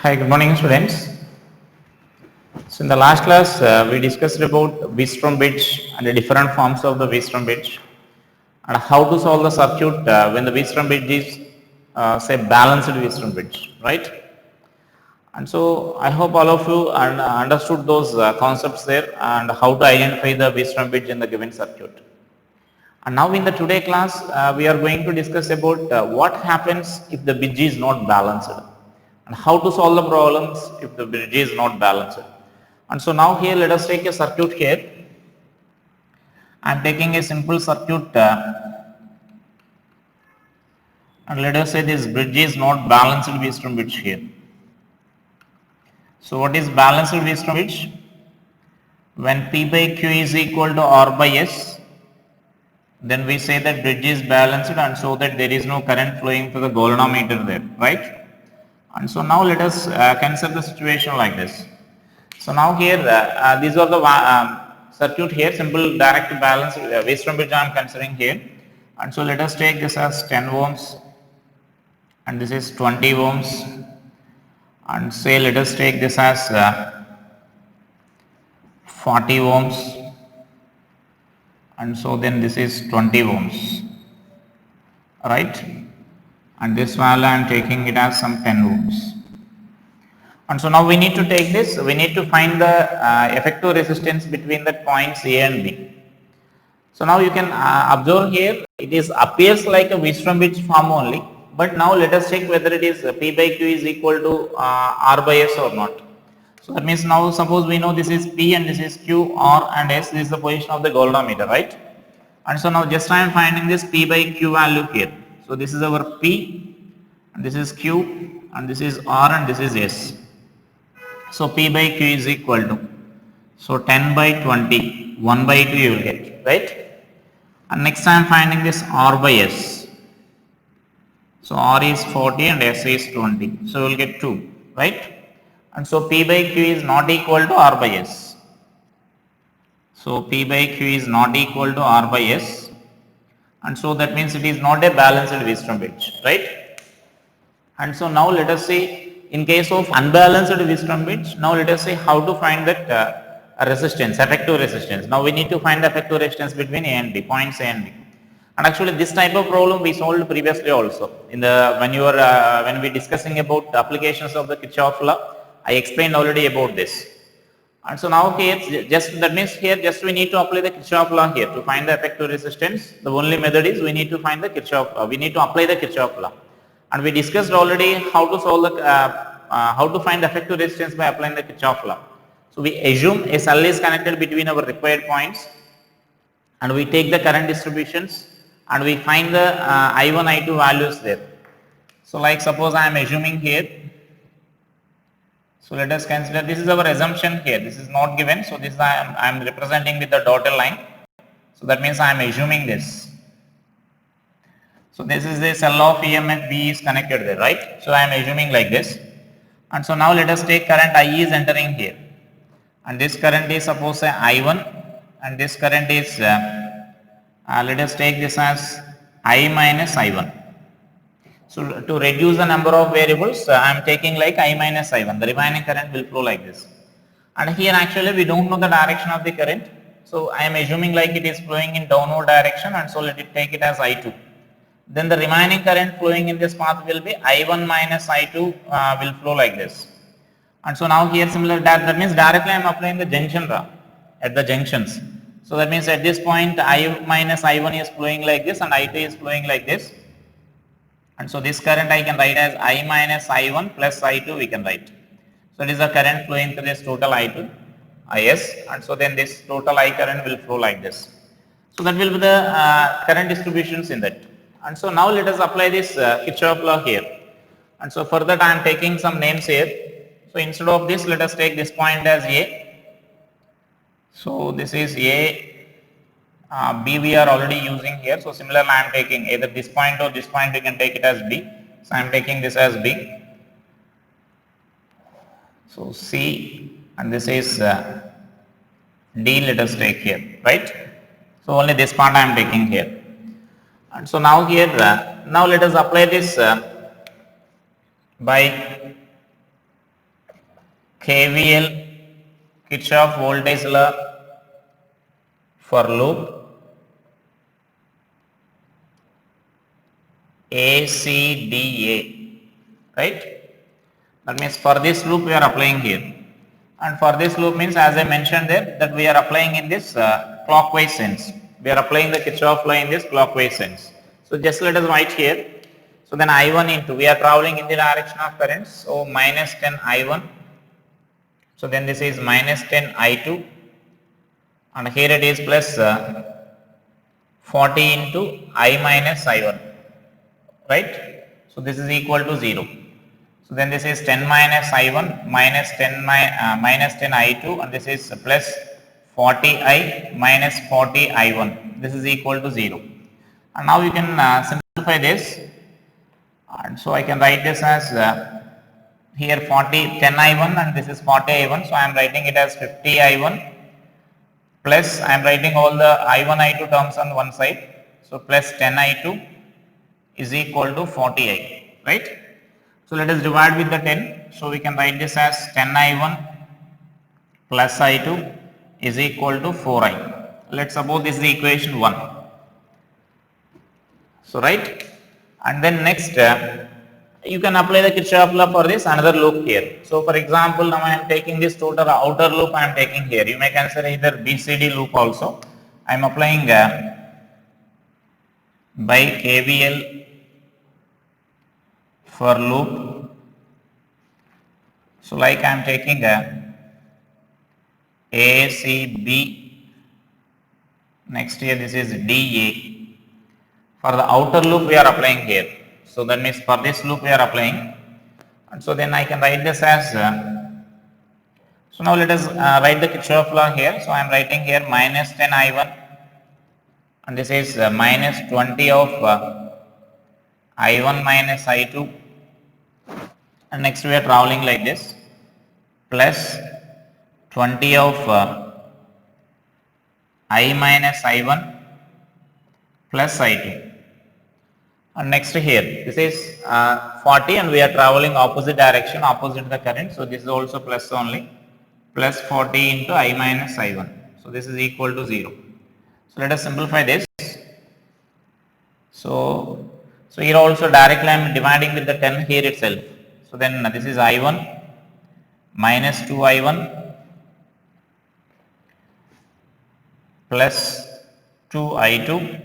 Hi, good morning students. So in the last class we discussed about Weastrom bridge and the different forms of the Weastrom bridge and how to solve the circuit when the Weastrom bridge is say balanced Weastrom bridge, right? And so I hope all of you understood those concepts there and how to identify the Weastrom bridge in the given circuit. And now in the today class we are going to discuss about what happens if the bridge is not balanced and how to solve the problems if the bridge is not balanced. And so now here let us take a circuit here. I am taking a simple circuit and let us say this bridge is not balanced Weastrom bridge here. So what is balanced Weastrom bridge? When P by Q is equal to R by S, then we say that bridge is balanced and so that there is no current flowing through the galvanometer there, right? And so now let us consider the situation like this. So now here these are the circuit here, simple direct balance Weastrom bridge I am considering here. And so let us take this as 10 ohms and this is 20 ohms and say let us take this as 40 ohms and so then this is 20 ohms, right? And this value I am taking it as some 10 ohms. And so now we need to take this, we need to find the effective resistance between the points A and B. So now you can observe here, it is appears like a Weastrom bridge form only, but now let us check whether it is P by Q is equal to R by S or not. So that means now suppose we know this is P and this is Q, R and S, this is the position of the galvanometer, right? And so now just I am finding this P by Q value here. So this is our P and this is Q and this is R and this is S. So P by Q is equal to, so 10 by 20, 1 by 2 you will get, right? And next I am finding this R by S. So R is 40 and S is 20. So we will get 2, right? And so P by Q is not equal to R by S. So P by Q is not equal to R by S. And so that means it is not a balanced Weastrom bridge, right? And so now let us see, in case of unbalanced Weastrom bridge, now let us see how to find that resistance, effective resistance. Now we need to find the effective resistance between A and B, points A and B. And actually this type of problem we solved previously also. In the when we discussing about applications of the Kirchhoff law, I explained already about this. And so now here just that means here just we need to apply the Kirchhoff law here to find the effective resistance. The only method is we need to find the Kirchhoff law. We need to apply the Kirchhoff law. And we discussed already how to solve the how to find the effective resistance by applying the Kirchhoff law. So we assume a cell is connected between our required points and we take the current distributions and we find the I1, I2 values there. So like suppose I am assuming here. So let us consider, this is our assumption here, this is not given, so this I am representing with the dotted line. So that means I am assuming this. So this is the cell of EMF B is connected there, right? So I am assuming like this. And so now let us take current I is entering here. And this current is suppose say I1 and this current is, let us take this as I minus I1. So to reduce the number of variables, I am taking like I minus I1, the remaining current will flow like this. And here actually we don't know the direction of the current. So I am assuming like it is flowing in downward direction and so let it take it as I2. Then the remaining current flowing in this path will be I1 minus I2 will flow like this. And so now here similar that means directly I am applying the junction law at the junctions. So that means at this point I minus I1 is flowing like this and I2 is flowing like this. And so this current I can write as I minus I1 plus I2 we can write. So it is the current flowing through this total I2, IS, and so then this total I current will flow like this. So that will be the current distributions in that. And so now let us apply this Kirchhoff law here. And so for that I am taking some names here. So instead of this let us take this point as A. So this is A. B we are already using here. So similarly I am taking either this point or this point, we can take it as B. So I am taking this as B. So C and this is D let us take here, right? So only this part I am taking here. And so now here, now let us apply this by KVL, Kirchhoff voltage law for loop ACDA, right? That means for this loop we are applying here, and for this loop means, as I mentioned there, that we are applying in this clockwise sense. We are applying the Kirchhoff law in this clockwise sense. So just let us write here. So then I1 into, we are traveling in the direction of currents, so minus 10 I1. So then this is minus 10 I2, and here it is plus 40 into I minus I1, right? So this is equal to 0. So then this is 10 minus I1 minus 10 minus 10 I2, and this is plus 40I minus 40 I1. This is equal to 0. And now you can simplify this, and so I can write this as here 10 I1 and this is 40 I1. So I am writing it as 50 I1 plus, I am writing all the I1 I2 terms on one side. So plus 10 I2 is equal to 40I, right? So let us divide with the 10. So we can write this as 10 I1 plus I2 is equal to 4I. Let's suppose this is the equation 1. So right, and then next you can apply the Kirchhoff law for this another loop here. So for example, now I am taking this total outer loop I am taking here. You may consider either BCD loop also. I am applying by KVL for loop. So like I am taking A, C, B. Next here this is DA. For the outer loop we are applying here. So that means for this loop we are applying, and so then I can write this as so now let us write the Kirchhoff law here. So I am writing here minus 10 I1, and this is minus 20 of I1 minus I2, and next we are traveling like this, plus 20 of I minus I1 plus I2. And next here, this is 40 and we are traveling opposite direction, opposite the current. So this is also plus only, plus 40 into I minus I1. So this is equal to 0. So let us simplify this. So here also directly I am dividing with the 10 here itself. So then this is I1 minus 2I1 plus 2I2,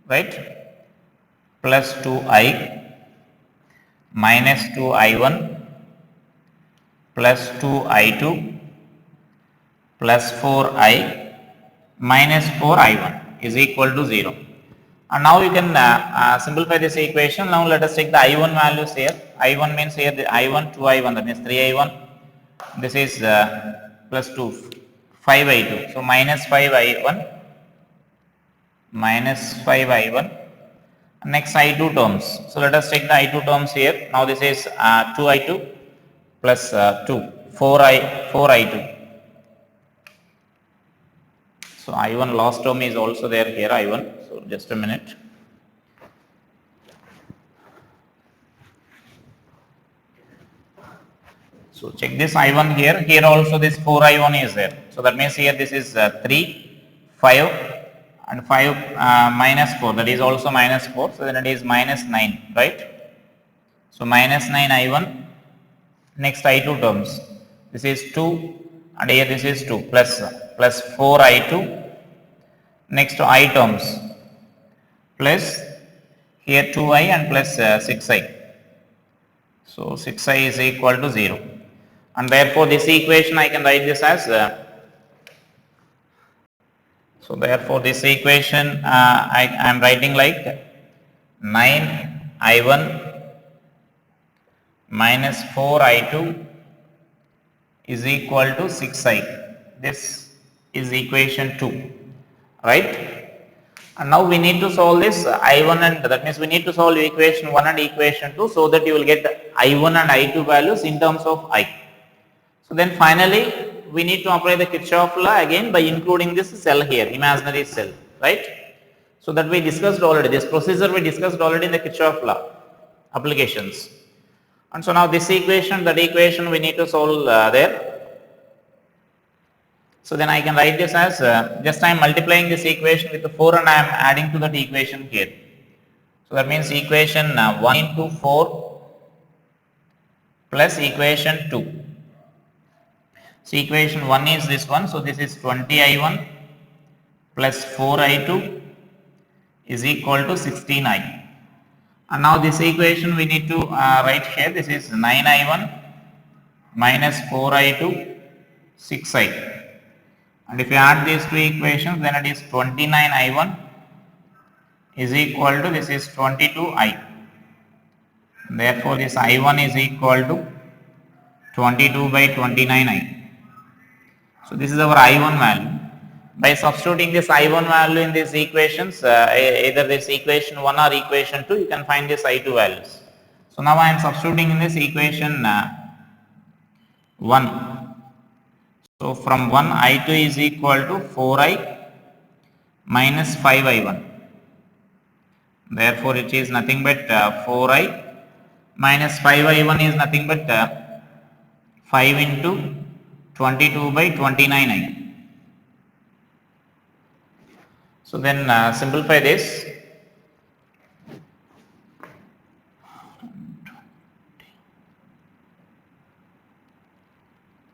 right? Plus 2I minus 2I1 plus 2I2 plus 4I minus 4I1 is equal to 0. And now you can simplify this equation. Now let us take the I1 values here. I1 means here the I1, 2I1, that means 3I1. This is plus 2, 5I2. So minus 5I1 minus 5I1. Next I2 terms. So let us take the I2 terms here. Now this is 2I2 plus 2, 4I2. So I1 last term is also there here, I1. So just a minute. So check this I1 here. Here also this 4I1 is there. So that means here this is 3, 5. And 5 minus 4, that is also minus 4, so then it is minus 9, right? So minus 9 I1, next I2 terms, this is 2 and here this is 2 plus 4 I2, next I terms, plus here 2I and plus 6I. So 6I is equal to 0, and therefore this equation I can write this as so therefore this equation I am writing like 9 I1 minus 4 I2 is equal to 6I. This is equation 2, right? And now we need to solve this I1, and that means we need to solve equation 1 and equation 2 so that you will get I1 and I2 values in terms of I. So then finally we need to apply the Kirchhoff law again by including this cell here, imaginary cell, right? So that we discussed already, this procedure we discussed already in the Kirchhoff law applications. And so now this equation, that equation we need to solve there. So then I can write this as just I am multiplying this equation with the 4 and I am adding to that equation here. So that means equation 1 into 4 plus equation 2. So equation 1 is this one. So this is 20I1 plus 4I2 is equal to 16I. And now this equation we need to write here. This is 9I1 minus 4I2, 6I. And if you add these two equations, then it is 29I1 is equal to, this is 22I. Therefore, this I1 is equal to 22 by 29I. So this is our I1 value. By substituting this I1 value in these equations, either this equation 1 or equation 2, you can find this I2 values. So now I am substituting in this equation 1. So from 1 I2 is equal to 4I minus 5I1. Therefore, it is nothing but 4I minus 5I1 is nothing but 5 into 22 by 29I. So then simplify this.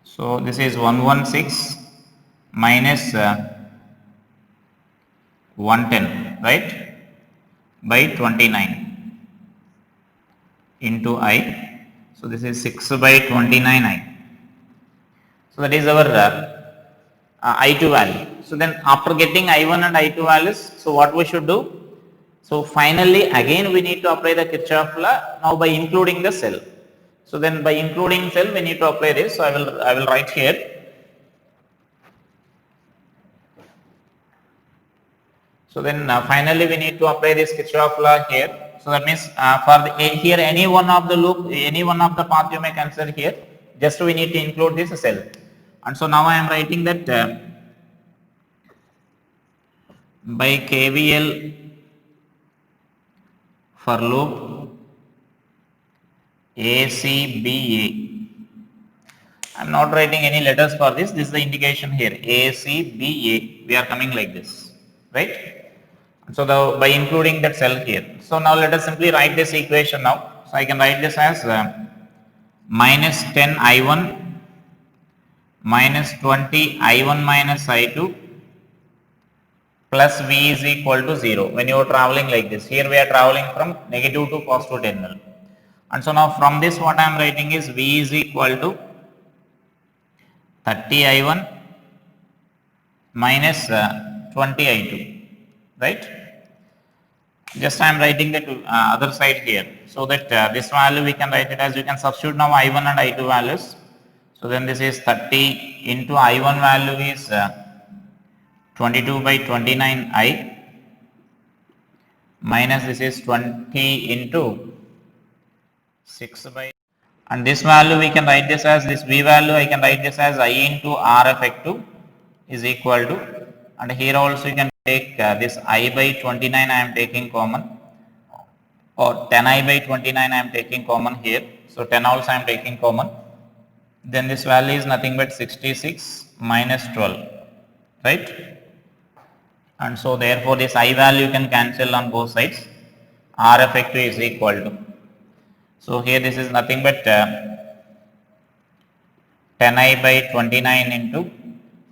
So this is 116 minus 110, right, by 29 into I. So this is 6 by 29I. So that is our I2 value. So then after getting I1 and I2 values, so what we should do? So finally again we need to apply the Kirchhoff law now by including the cell. So then by including cell we need to apply this. So I will write here. So then finally we need to apply this Kirchhoff law here. So that means for here any one of the loop, any one of the path you may consider here, just we need to include this cell. And so now I am writing that by KVL for loop ACBA. I am not writing any letters for this. This is the indication here. ACBA. We are coming like this, right? So by including that cell here. So now let us simply write this equation now. So I can write this as minus 10 I1 minus 20 I1 minus I2 plus V is equal to 0 when you are traveling like this. Here we are traveling from negative to positive terminal. And so now from this what I am writing is V is equal to 30 I1 minus 20 I2, right? Just I am writing the other side here, so that this value we can write it as, you can substitute now I1 and I2 values. So then this is 30 into I1 value is 22 by 29I minus this is 20 into 6 by, and this value we can write this as, this V value I can write this as I into R effective is equal to, and here also you can take this I by 29 I am taking common, or 10I by 29 I am taking common here. So 10 also I am taking common. Then this value is nothing but 66 minus 12, right? And so therefore this I value can cancel on both sides. R effective is equal to, so here this is nothing but 10I by 29 into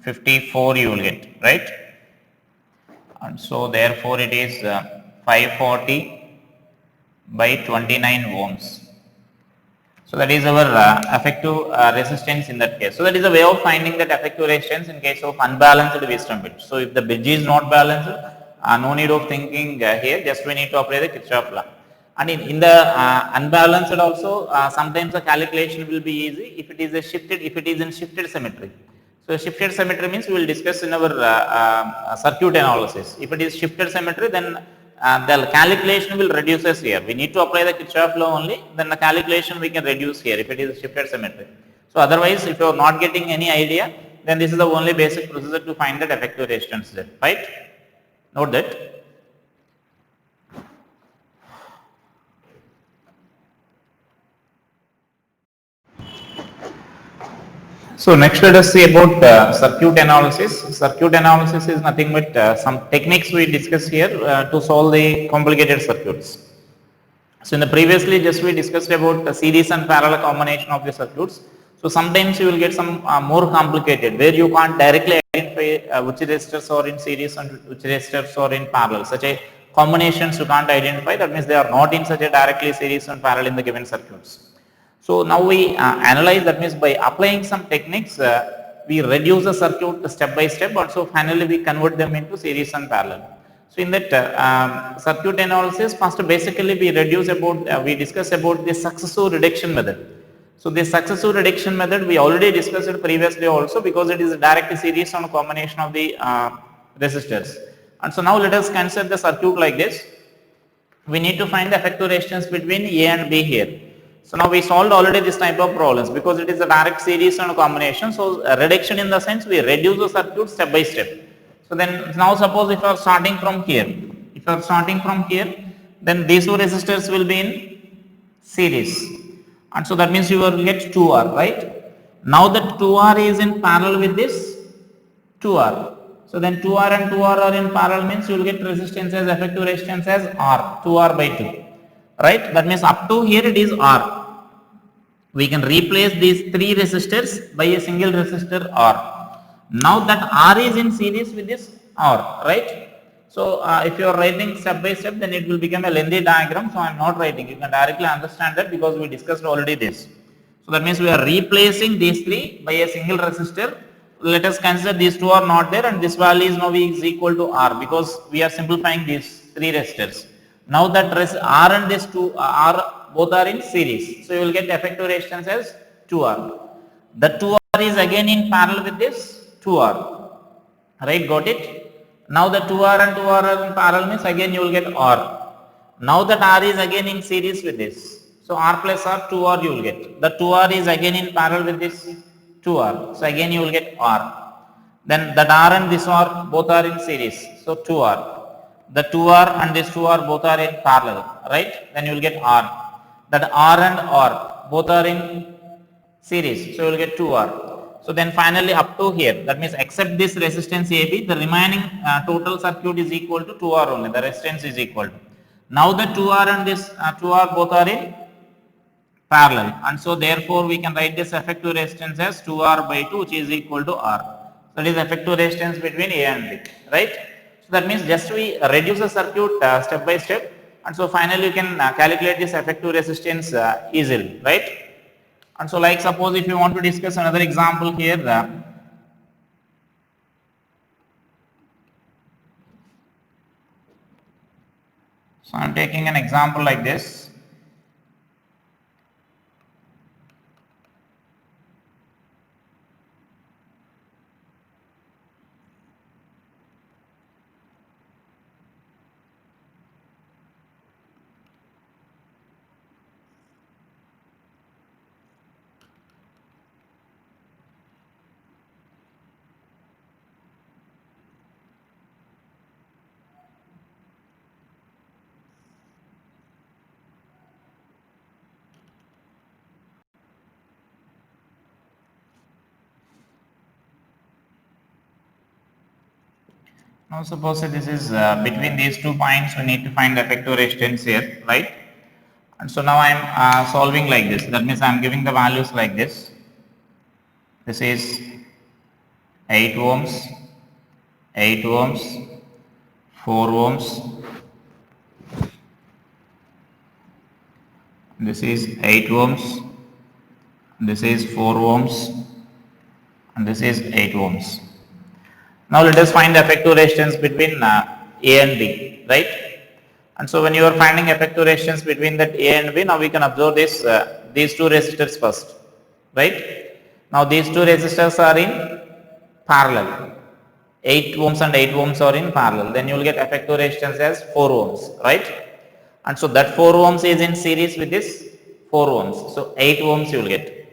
54 you will get, right? And so therefore it is 540 by 29 ohms. So that is our effective resistance in that case. So that is a way of finding that effective resistance in case of unbalanced wisdom bridge. So if the bridge is not balanced, no need of thinking here, just we need to apply the Kirchhoff law. And in the unbalanced also, sometimes the calculation will be easy if it is a shifted, if it is in shifted symmetry. So shifted symmetry means we will discuss in our circuit analysis. If it is shifted symmetry, then the calculation will reduce us here. We need to apply the Kirchhoff law only, then the calculation we can reduce here if it is a shifted symmetry. So otherwise, if you are not getting any idea, then this is the only basic procedure to find that effective resistance there, right? Note that. So next let us see about circuit analysis. Circuit analysis is nothing but some techniques we discuss here to solve the complicated circuits. So in the previously just we discussed about the series and parallel combination of the circuits. So sometimes you will get some more complicated where you can't directly identify which resistors are in series and which resistors are in parallel. Such a combinations you can't identify, that means they are not in such a directly series and parallel in the given circuits. So now we analyze, that means by applying some techniques we reduce the circuit step by step, and so finally we convert them into series and parallel. So in that circuit analysis, first basically we reduce about we discuss about the successive reduction method. So this successive reduction method we already discussed it previously also, because it is a direct series on a combination of the resistors. And so now let us consider the circuit like this. We need to find the effective resistance between A and B here. So now we solved already this type of problems because it is a direct series and a combination. So reduction in the sense we reduce the circuit step by step. So then now suppose if you are starting from here, then these two resistors will be in series, and so that means you will get 2R, right? Now that 2R is in parallel with this 2R. So then 2R and 2R are in parallel means you will get resistance as effective resistance as R, 2R by 2, right? That means up to here it is R. We can replace these three resistors by a single resistor R. Now that R is in series with this R, right? So if you are writing step by step, then it will become a lengthy diagram. So I am not writing. You can directly understand that because we discussed already this. So that means we are replacing these three by a single resistor. Let us consider these two are not there, and this value is now is equal to R because we are simplifying these three resistors. Now that R and this two R both are in series. So you will get effective resistance as 2R. The 2R is again in parallel with this 2R. Right, got it? Now the 2R and 2R are in parallel means again you will get R. Now that R is again in series with this. So R plus R, 2R you will get. The 2R is again in parallel with this 2R. So again you will get R. Then that R and this R both are in series. So 2R. The 2R and this 2R both are in parallel. Right? Then you will get R. That R and R both are in series. So you will get 2R. So then finally up to here, that means except this resistance AB, the remaining total circuit is equal to 2R only, the resistance is equal to. Now the 2R and this 2R both are in parallel, and so therefore we can write this effective resistance as 2R by 2, which is equal to R. So that is effective resistance between A and B, right? So that means just we reduce the circuit step by step, and so finally you can calculate this effective resistance easily, right? And so like suppose if you want to discuss another example here, so I am taking an example like this. Now suppose this is between these 2 points, we need to find effective resistance here, right? And so now I am solving like this. That means I am giving the values like this. This is 8 ohms, 8 ohms, 4 ohms. This is 8 ohms. This is 4 ohms. And this is 8 ohms. Now let us find the effective resistance between A and B, right? And so when you are finding effective resistance between that A and B, now we can observe this these two resistors first, right? Now these two resistors are in parallel. 8 ohms and 8 ohms are in parallel. Then you will get effective resistance as 4 ohms, right? And so that 4 ohms is in series with this 4 ohms. So 8 ohms you will get.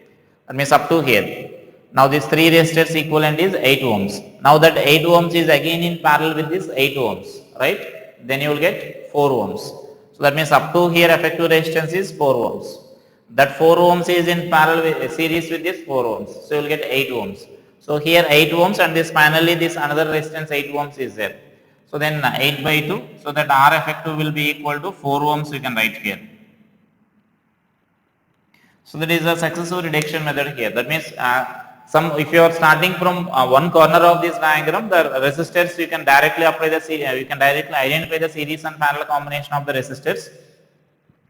That means up to here. Now this 3 resistors equivalent is 8 ohms. Now that 8 ohms is again in parallel with this 8 ohms, right? Then you will get 4 ohms. So that means up to here effective resistance is 4 ohms. that 4 ohms is in parallel series with this 4 ohms. So you will get 8 ohms. So here 8 ohms and this finally this another resistance 8 ohms is there. So then 8 by 2, so that R effective will be equal to 4 ohms we can write here. So that is a successive reduction method here. That means if you are starting from one corner of this diagram, the resistors you can directly apply the you can directly identify the series and parallel combination of the resistors.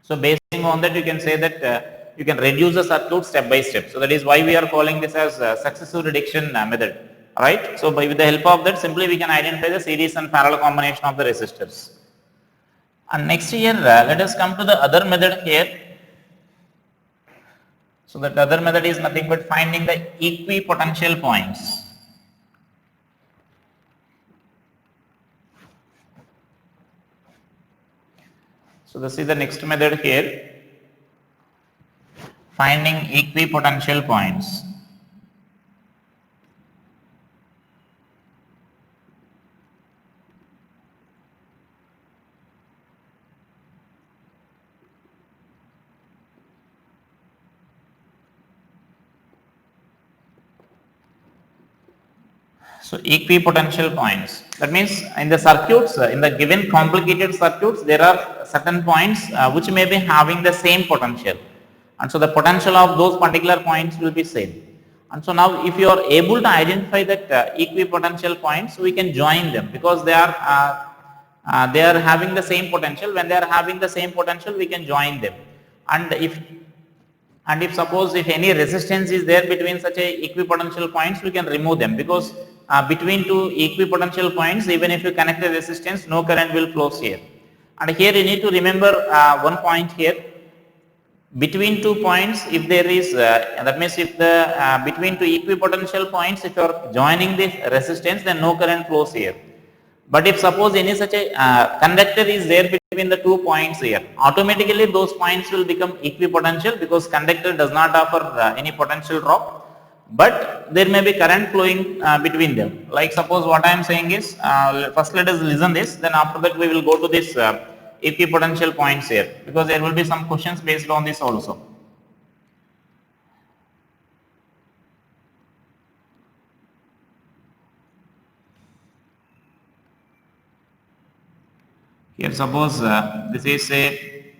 So basing on that, you can say that you can reduce the circuit step by step. So that is why we are calling this as successive reduction method, right? So with the help of that, simply we can identify the series and parallel combination of the resistors. And next here, let us come to the other method here. So that other method is nothing but finding the equipotential points. So this is the next method here, finding equipotential points. So equipotential points. That means in the circuits, in the given complicated circuits, there are certain points which may be having the same potential, and so the potential of those particular points will be same. And so now, if you are able to identify that equipotential points, we can join them because they are having the same potential. When they are having the same potential, we can join them. And if suppose if any resistance is there between such a equipotential points, we can remove them because between two equipotential points, even if you connect a resistance, no current will flow here. And here you need to remember one point here. Between two points, if there is that means if the between two equipotential points, if you are joining this resistance, then no current flows here. But if suppose any such a conductor is there between the 2 points here, automatically those points will become equipotential because conductor does not offer any potential drop, but there may be current flowing between them. Like suppose what I am saying is, first let us listen this, then after that we will go to this equipotential points here, because there will be some questions based on this also. Here suppose this is a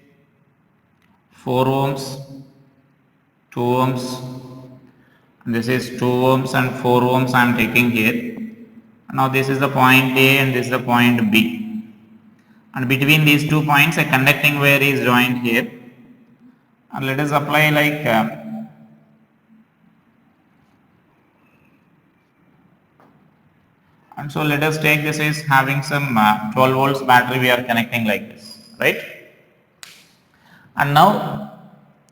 4 ohms, 2 ohms, and this is 2 ohms and 4 ohms I am taking here. Now this is the point A and this is the point B, and between these 2 points a conducting wire is joined here, and let us apply like and so let us take this is having some 12 volts battery we are connecting like this, right? And now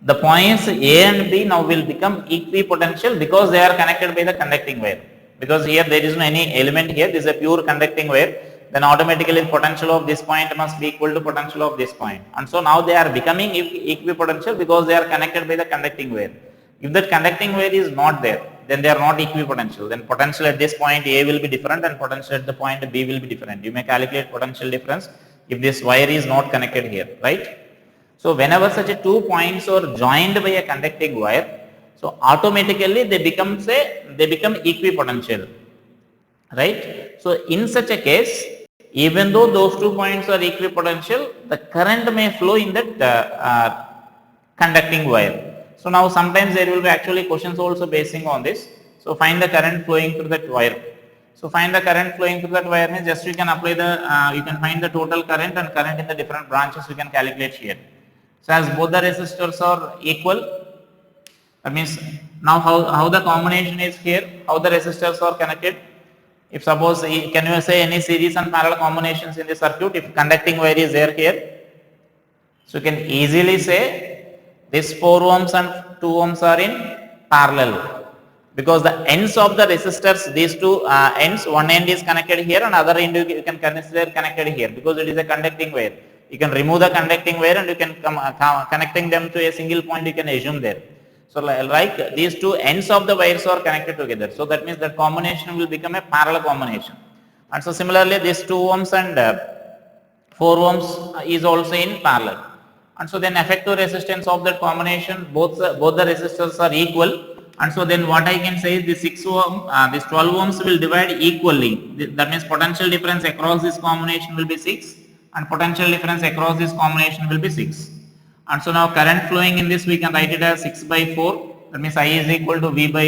the points A and B now will become equipotential because they are connected by the conducting wire. Because here there is no any element here, this is a pure conducting wire, then automatically the potential of this point must be equal to potential of this point. And so now they are becoming equipotential because they are connected by the conducting wire. If that conducting wire is not there, then they are not equipotential. Then potential at this point A will be different and potential at the point B will be different. You may calculate potential difference if this wire is not connected here, right? So whenever such a 2 points are joined by a conducting wire, so automatically they become equipotential, right? So in such a case, even though those 2 points are equipotential, the current may flow in that conducting wire. So now sometimes there will be actually questions also basing on this. So find the current flowing through that wire. So find the current flowing through that wire means just you can apply the you can find the total current and current in the different branches you can calculate here. So as both the resistors are equal, that means now how the combination is here, how the resistors are connected. If suppose, can you say any series and parallel combinations in the circuit if conducting wire is there here? So you can easily say this 4 ohms and 2 ohms are in parallel, because the ends of the resistors, these two ends, one end is connected here and other end you can consider connected here because it is a conducting wire. You can remove the conducting wire and you can connecting them to a single point, you can assume there. So like these two ends of the wires are connected together. So that means that combination will become a parallel combination. And so similarly this 2 ohms and 4 ohms is also in parallel. and so then effective resistance of that combination, both the resistors are equal, and so then what I can say is this 6 ohm, this 12 ohms will divide equally. That means potential difference across this combination will be 6, and potential difference across this combination will be 6. And so now current flowing in this we can write it as 6 by 4. That means I is equal to V by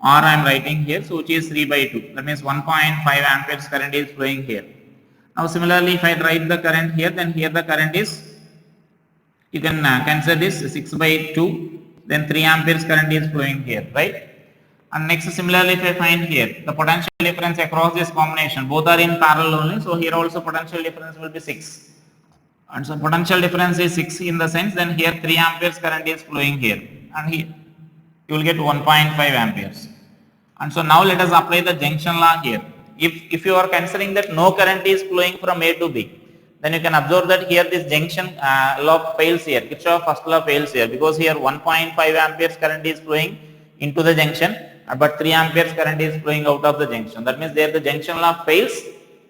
R I am writing here, so which is 3 by 2. That means 1.5 amperes current is flowing here. Now similarly, if I write the current here, then here the current is, you can consider this 6 by 2, then 3 amperes current is flowing here, right? And next similarly, if I find here the potential difference across this combination, both are in parallel only, so here also potential difference will be 6. And so potential difference is 6 in the sense, then here 3 amperes current is flowing here, and here you will get 1.5 amperes. And so now let us apply the junction law here. If you are considering that no current is flowing from A to B, then you can observe that here this junction law fails here. Kirchhoff first law fails here, because here 1.5 amperes current is flowing into the junction, but 3 amperes current is flowing out of the junction. That means there the junction law fails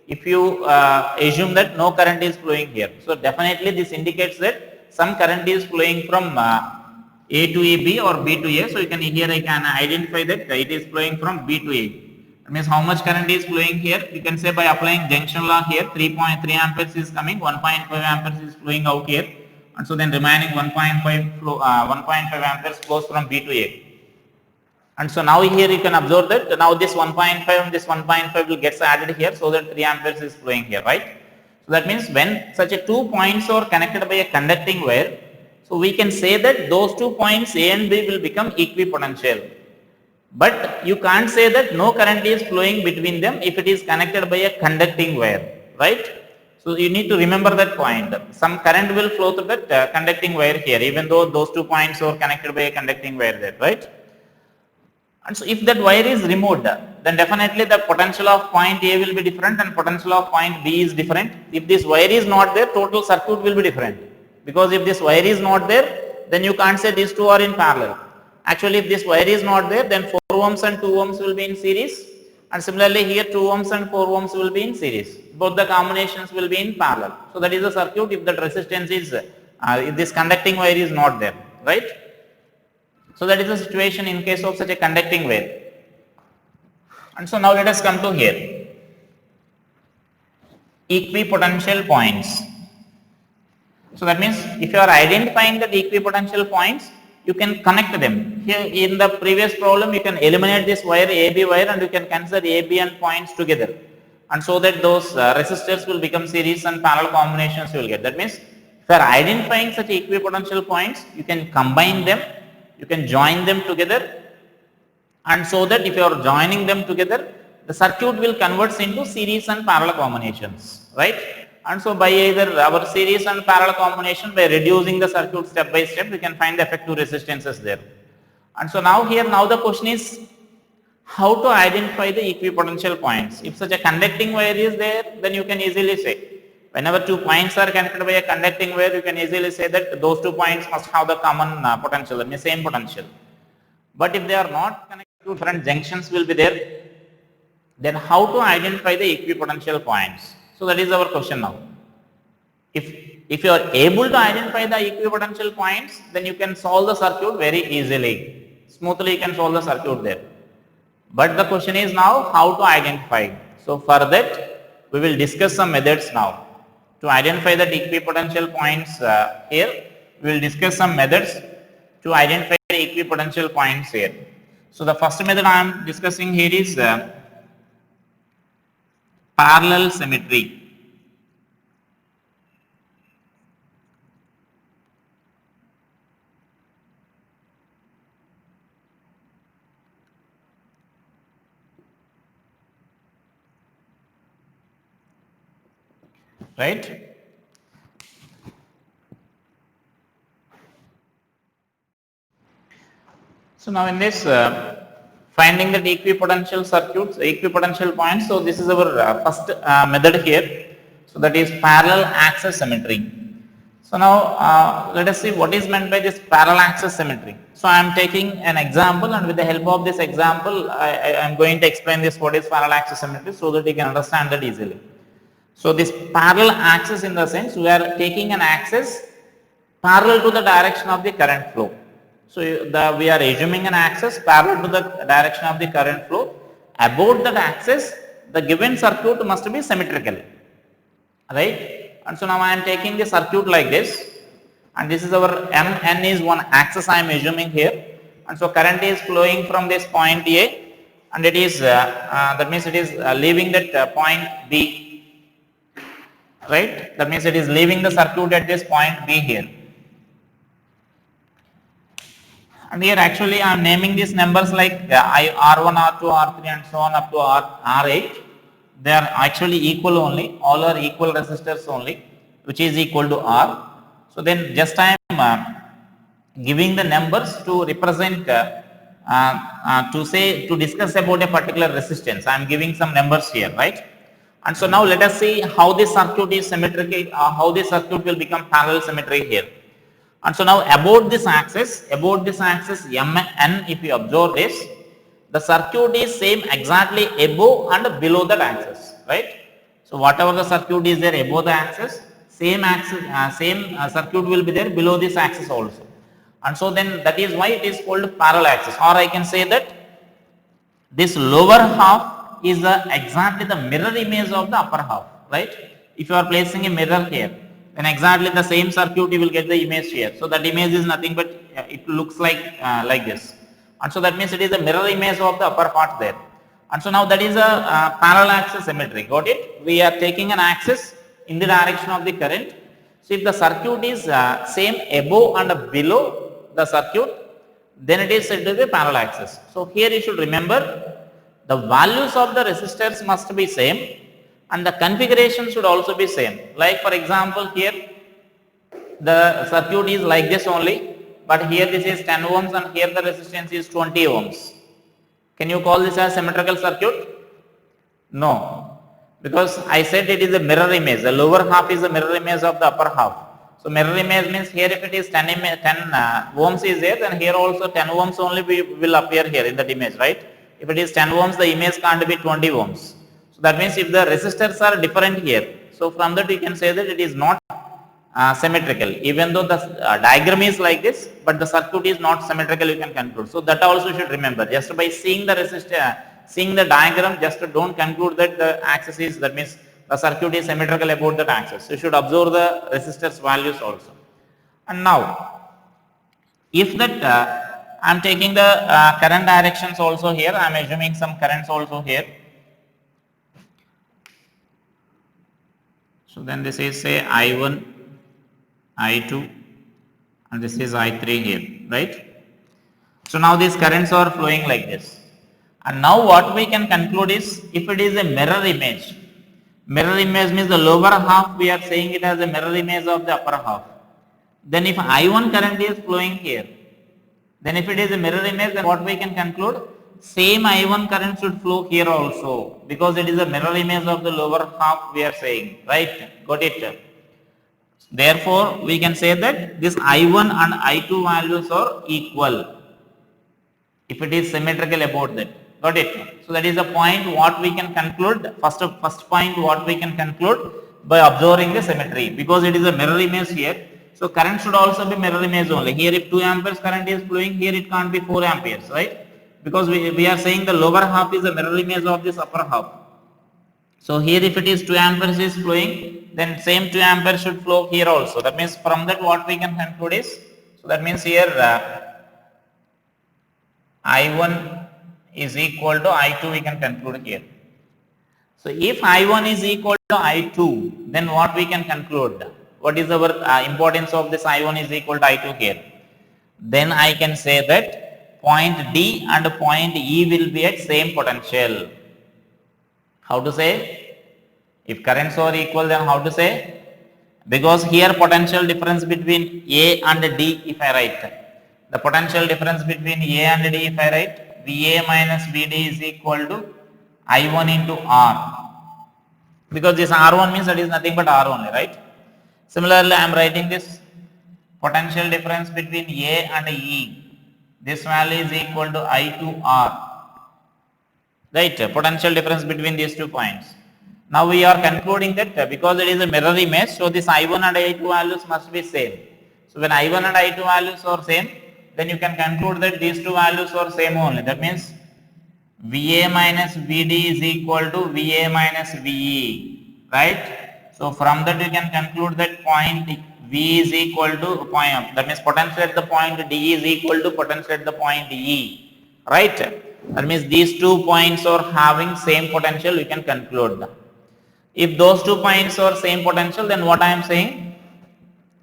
if you assume that no current is flowing here. So definitely this indicates that some current is flowing from A to B or B to A. So you can, here I can identify that it is flowing from B to A. That means how much current is flowing here? You can say by applying junction law here, 3.3 amperes is coming, 1.5 amperes is flowing out here, and so then remaining 1.5 flow, 1.5 amperes flows from B to A. And so now here you can observe that now this 1.5 and this 1.5 will get added here, so that 3 amperes is flowing here, right? So that means when such a 2 points are connected by a conducting wire, so we can say that those 2 points A and B will become equipotential. But you can't say that no current is flowing between them if it is connected by a conducting wire, right? So you need to remember that point. Some current will flow through that conducting wire here, even though those 2 points are connected by a conducting wire there, right? And so if that wire is removed, then definitely the potential of point A will be different and potential of point B is different. If this wire is not there, total circuit will be different. Because if this wire is not there, then you can't say these two are in parallel. Actually, if this wire is not there, then 4 ohms and 2 ohms will be in series. And similarly here 2 ohms and 4 ohms will be in series. Both the combinations will be in parallel. So that is the circuit if that resistance is, if this conducting wire is not there, right? So that is the situation in case of such a conducting wire. And so now let us come to here. Equipotential points. So that means if you are identifying the equipotential points, you can connect them. Here in the previous problem, you can eliminate this wire, AB wire, and you can consider AB and points together. And so that those resistors will become series and parallel combinations you will get. That means if you are identifying such equipotential points, you can combine them, you can join them together, and so that if you are joining them together, the circuit will convert into series and parallel combinations, right? And so by either our series and parallel combination, by reducing the circuit step by step, we can find the effective resistances there. And so now here, now the question is how to identify the equipotential points. If such a conducting wire is there, then you can easily say, whenever 2 points are connected by a conducting wire, you can easily say that those 2 points must have the common potential, the same potential. But if they are not connected, to different junctions will be there, then how to identify the equipotential points? So that is our question now. If you are able to identify the equipotential points, then you can solve the circuit very easily. Smoothly you can solve the circuit there. But the question is now how to identify. So for that we will discuss some methods now. To identify the equipotential points here, we will discuss some methods to identify the equipotential points here. So the first method I am discussing here is parallel symmetry. Right? So now in this finding the equipotential circuits, equipotential points, so this is our first method here. So that is parallel access symmetry. So now let us see what is meant by this parallel access symmetry. So I am taking an example, and with the help of this example, I am going to explain this what is parallel access symmetry, so that you can understand that easily. So this parallel access, in the sense we are taking an axis parallel to the direction of the current flow. So we are assuming an axis parallel to the direction of the current flow. About that axis, the given circuit must be symmetrical, right? And so now I am taking the circuit like this, and this is our N is one axis I am assuming here, and so current is flowing from this point A, and it is that means it is leaving that point B, right? That means it is leaving the circuit at this point B here. And here actually I am naming these numbers like R1, R2, R3 and so on up to R8. They are actually equal only, all are equal resistors only, which is equal to R. So then just I am giving the numbers to represent, to discuss about a particular resistance. I am giving some numbers here, right? And so now let us see how this circuit is symmetrical, how this circuit will become parallel symmetry here. And so now about this axis Mn, if you observe this, the circuit is same exactly above and below that axis, right? So whatever the circuit is there above the axis, same axis, circuit will be there below this axis also. And so then that is why it is called parallel axis, or I can say that this lower half is exactly the mirror image of the upper half, right? If you are placing a mirror here, then exactly the same circuit you will get the image here. So that image is nothing but it looks like this, and so that means it is a mirror image of the upper part there. And so now that is a parallel axis symmetry. Got it? We are taking an axis in the direction of the current. So if the circuit is same above and below the circuit, then it is said to be parallel axis. So here you should remember the values of the resistors must be same and the configuration should also be same. Like for example here the circuit is like this only, but here this is 10 ohms and here the resistance is 20 ohms. Can you call this as symmetrical circuit? No, because I said it is a mirror image. The lower half is the mirror image of the upper half. So mirror image means here if it is 10 ohms is there, then here also 10 ohms only will appear here in that image, right? If it is 10 ohms, the image can't be 20 ohms. So that means if the resistors are different here, so from that you can say that it is not symmetrical. Even though the diagram is like this, but the circuit is not symmetrical, you can conclude. So that also you should remember. Just by seeing the resistor, seeing the diagram, just don't conclude that the axis is, that means the circuit is symmetrical about that axis. You should observe the resistors values also. And now, if that I am taking the current directions also here, I am assuming some currents also here. So then this is say I1, I2 and this is I3 here, right? So now these currents are flowing like this. And now what we can conclude is, if it is a mirror image means the lower half we are saying it as a mirror image of the upper half. Then if I1 current is flowing here, then if it is a mirror image, then what we can conclude? Same I1 current should flow here also, because it is a mirror image of the lower half we are saying, right? Got it? Therefore, we can say that this I1 and I2 values are equal if it is symmetrical about that. Got it? So that is the point what we can conclude. First point what we can conclude by observing the symmetry, because it is a mirror image here. So current should also be mirror image only. Here if 2 amperes current is flowing, here it can't be 4 amperes, right? Because we are saying the lower half is a mirror image of this upper half. So here if it is 2 amperes is flowing, then same 2 amperes should flow here also. That means from that what we can conclude is, so that means here I1 is equal to I2 we can conclude here. So if I1 is equal to I2, then what we can conclude? What is our importance of this I1 is equal to I2 here? Then I can say that point D and point E will be at same potential. How to say? If currents are equal, then how to say? Because here potential difference between A and D, if I write, the potential difference between A and D, if I write, VA minus VD is equal to I1 into R. Because this R1 means that is nothing but R only, right? Similarly, I am writing this potential difference between A and E. This value is equal to I to R. Right? Potential difference between these 2 points. Now we are concluding that because it is a mirror image, so this I1 and I2 values must be same. So when I1 and I2 values are same, then you can conclude that these two values are same only. That means VA minus VD is equal to VA minus VE, right? So from that you can conclude that point V is equal to point, that means potential at the point D is equal to potential at the point E, right? That means these 2 points are having same potential, you can conclude that. If those 2 points are same potential, then what I am saying,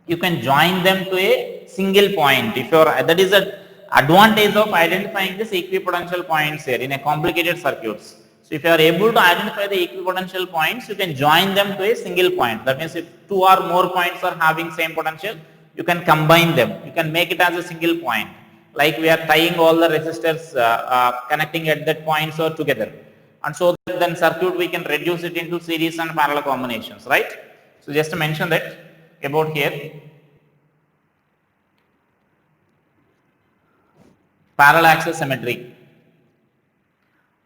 you can join them to a single point. If you are, that is the advantage of identifying these equipotential points here in a complicated circuits. So if you are able to identify the equipotential points, you can join them to a single point. That means if 2 or more points are having same potential, you can combine them. You can make it as a single point. Like we are tying all the resistors connecting at that points or together. And so then circuit we can reduce it into series and parallel combinations, right? So just to mention that about here, parallel access symmetry,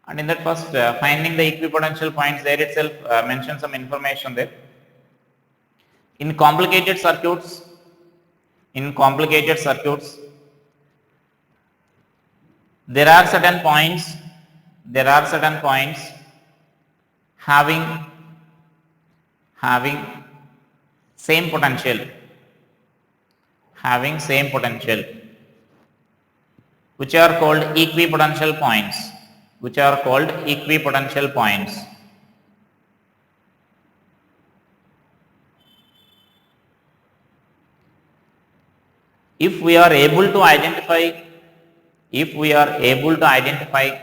and in that first finding the equipotential points, there itself mention some information there. In complicated circuits, in complicated circuits, there are certain points, there are certain points having same potential, having same potential, which are called equipotential points, which are called equipotential points. If we are able to identify, if we are able to identify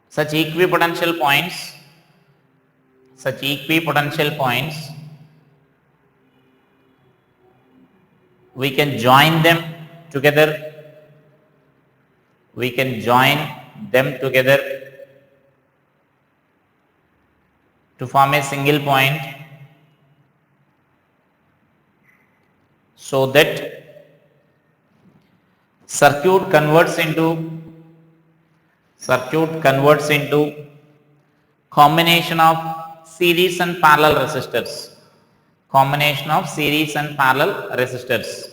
such equipotential points, such equipotential points, we can join them together, we can join them together to form a single point, so that circuit converts into combination of series and parallel resistors, combination of series and parallel resistors.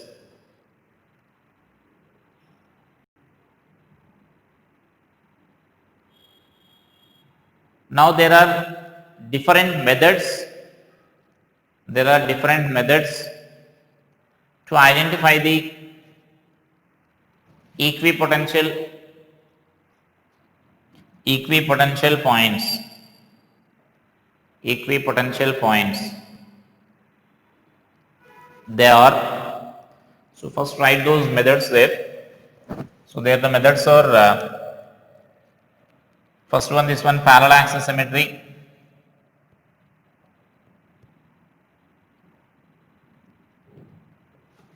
Now there are different methods, there are different methods to identify the equipotential points, equipotential points. They are, so first write those methods there. So there the methods are first one, this one, parallel access symmetry,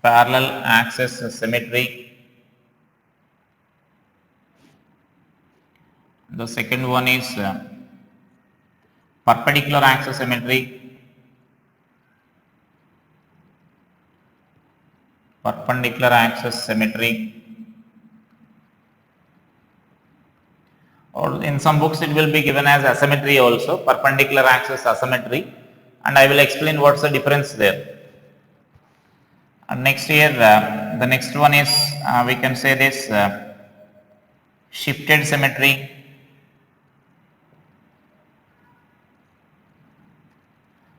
parallel access symmetry. The second one is perpendicular access symmetry, perpendicular access symmetry, or in some books it will be given as asymmetry also, perpendicular access asymmetry, and I will explain what's the difference there. And next here, the next one is we can say this shifted symmetry,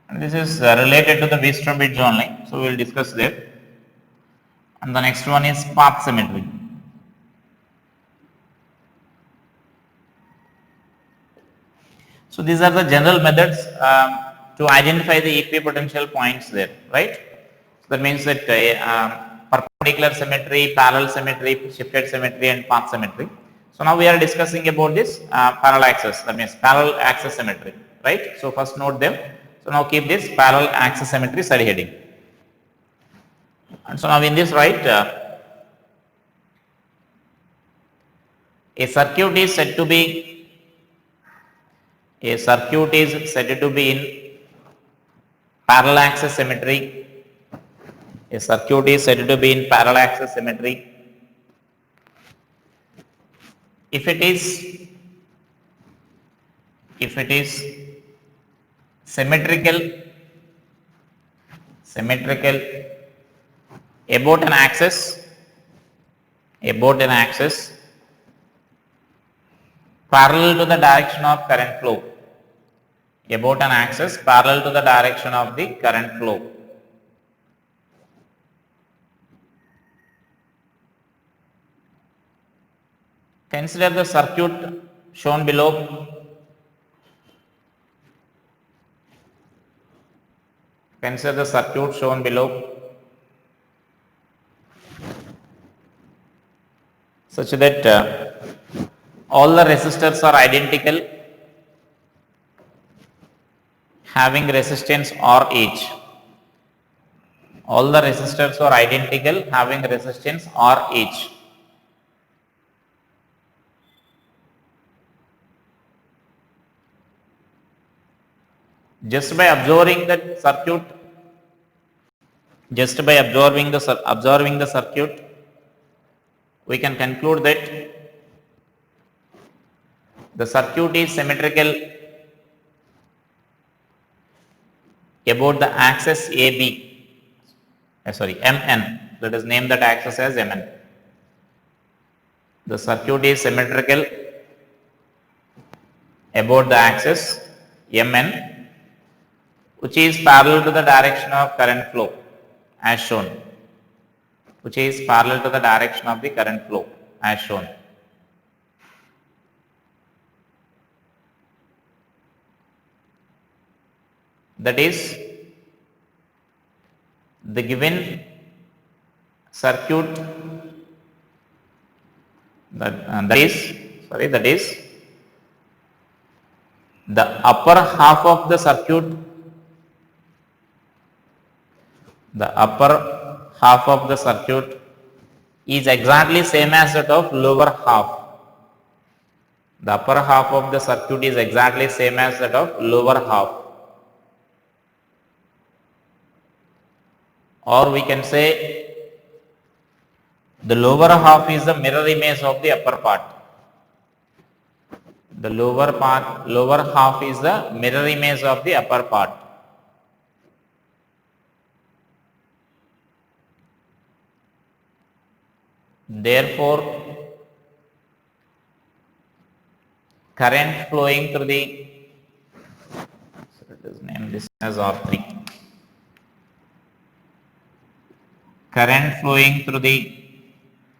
and this is related to the Weierstrass bridge only, so we will discuss there. And the next one is path symmetry. So these are the general methods to identify the equipotential points there, right? So that means that perpendicular symmetry, parallel symmetry, shifted symmetry, and path symmetry. So now we are discussing about this parallel access, that means parallel access symmetry, right? So first note them. So now keep this parallel access symmetry study heading. And so now in this, right, a circuit is said to be in parallel access symmetry. A circuit is said to be in parallel access symmetry if it is symmetrical symmetrical about an axis, about an axis parallel to the direction of current flow, about an axis parallel to the direction of the current flow. Consider the circuit shown below. Consider the circuit shown below, such that all the resistors are identical, having resistance R each. All the resistors are identical, having resistance R each. Just by observing the circuit, we can conclude that the circuit is symmetrical about the axis AB. MN. Let us name that axis as MN. The circuit is symmetrical about the axis MN, which is parallel to the direction of current flow as shown. Which is parallel to the direction of the current flow as shown. That is, the given circuit that is the upper half of the circuit, is exactly same as that of lower half. The upper half of the circuit is exactly same as that of lower half. Or we can say the lower half is the mirror image of the upper part. The lower half is the mirror image of the upper part. Therefore, current flowing through the, let us name this as R3. Current flowing through the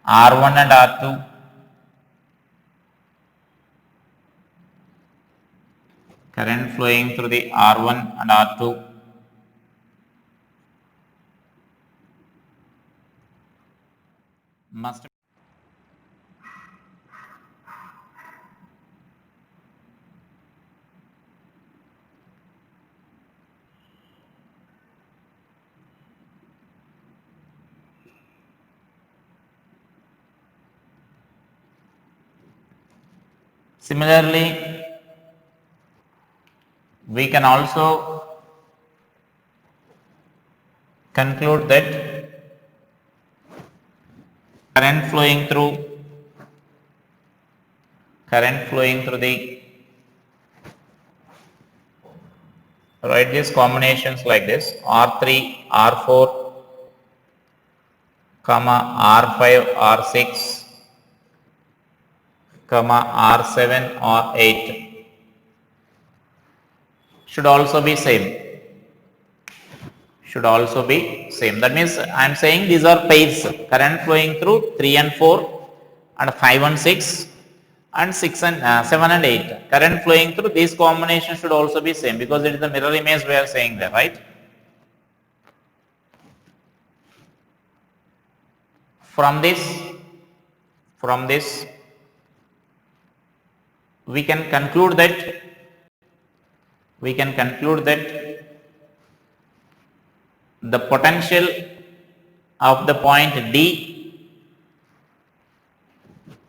R1 and R2 must. Similarly, we can also conclude that current flowing through the, write these combinations like this: R3, R4, R5, R6, R7, R8 should also be same. That means I am saying these are pairs. Current flowing through 3 and 4 and 5 and 6 and 6 and 7 and 8. Current flowing through these combinations should also be same, because it is the mirror image we are saying there, right? From this we can conclude that the potential of the point D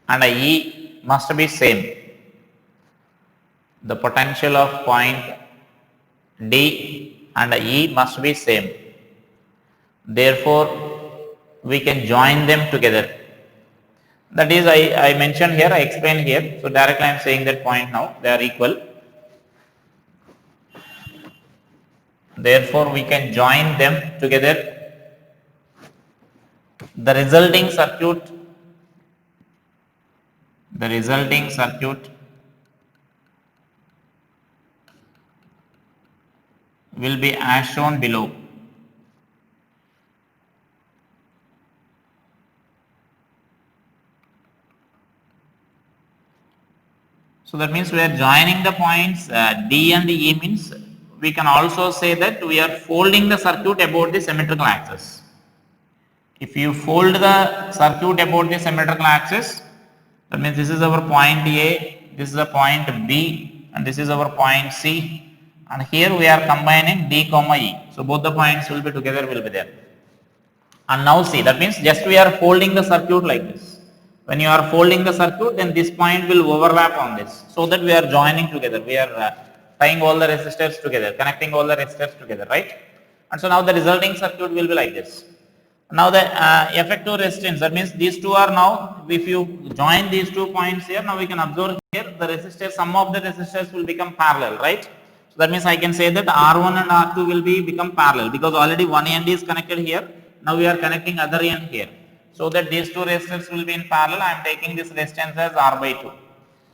and E must be same. The potential of point D and E must be same. Therefore, we can join them together. That is, I mentioned here, I explained here. So directly I am saying that point now, they are equal. Therefore, we can join them together. The resulting circuit will be as shown below. So that means we are joining the points D and E, means we can also say that we are folding the circuit about the symmetrical axis. If you fold the circuit about the symmetrical axis, that means this is our point A, this is a point B, and this is our point C, and here we are combining D comma E. So both the points will be together, will be there. And now see, that means just we are folding the circuit like this. When you are folding the circuit, then this point will overlap on this, so that we are joining together. We are tying all the resistors together, connecting all the resistors together, right? And so now the resulting circuit will be like this. Now the effective resistance, that means these two are now, if you join these 2 points here, now we can observe here the resistors, some of the resistors will become parallel, right? So that means I can say that R1 and R2 will become parallel, because already one end is connected here. Now we are connecting other end here. So that these two resistors will be in parallel. I am taking this resistance as R by 2.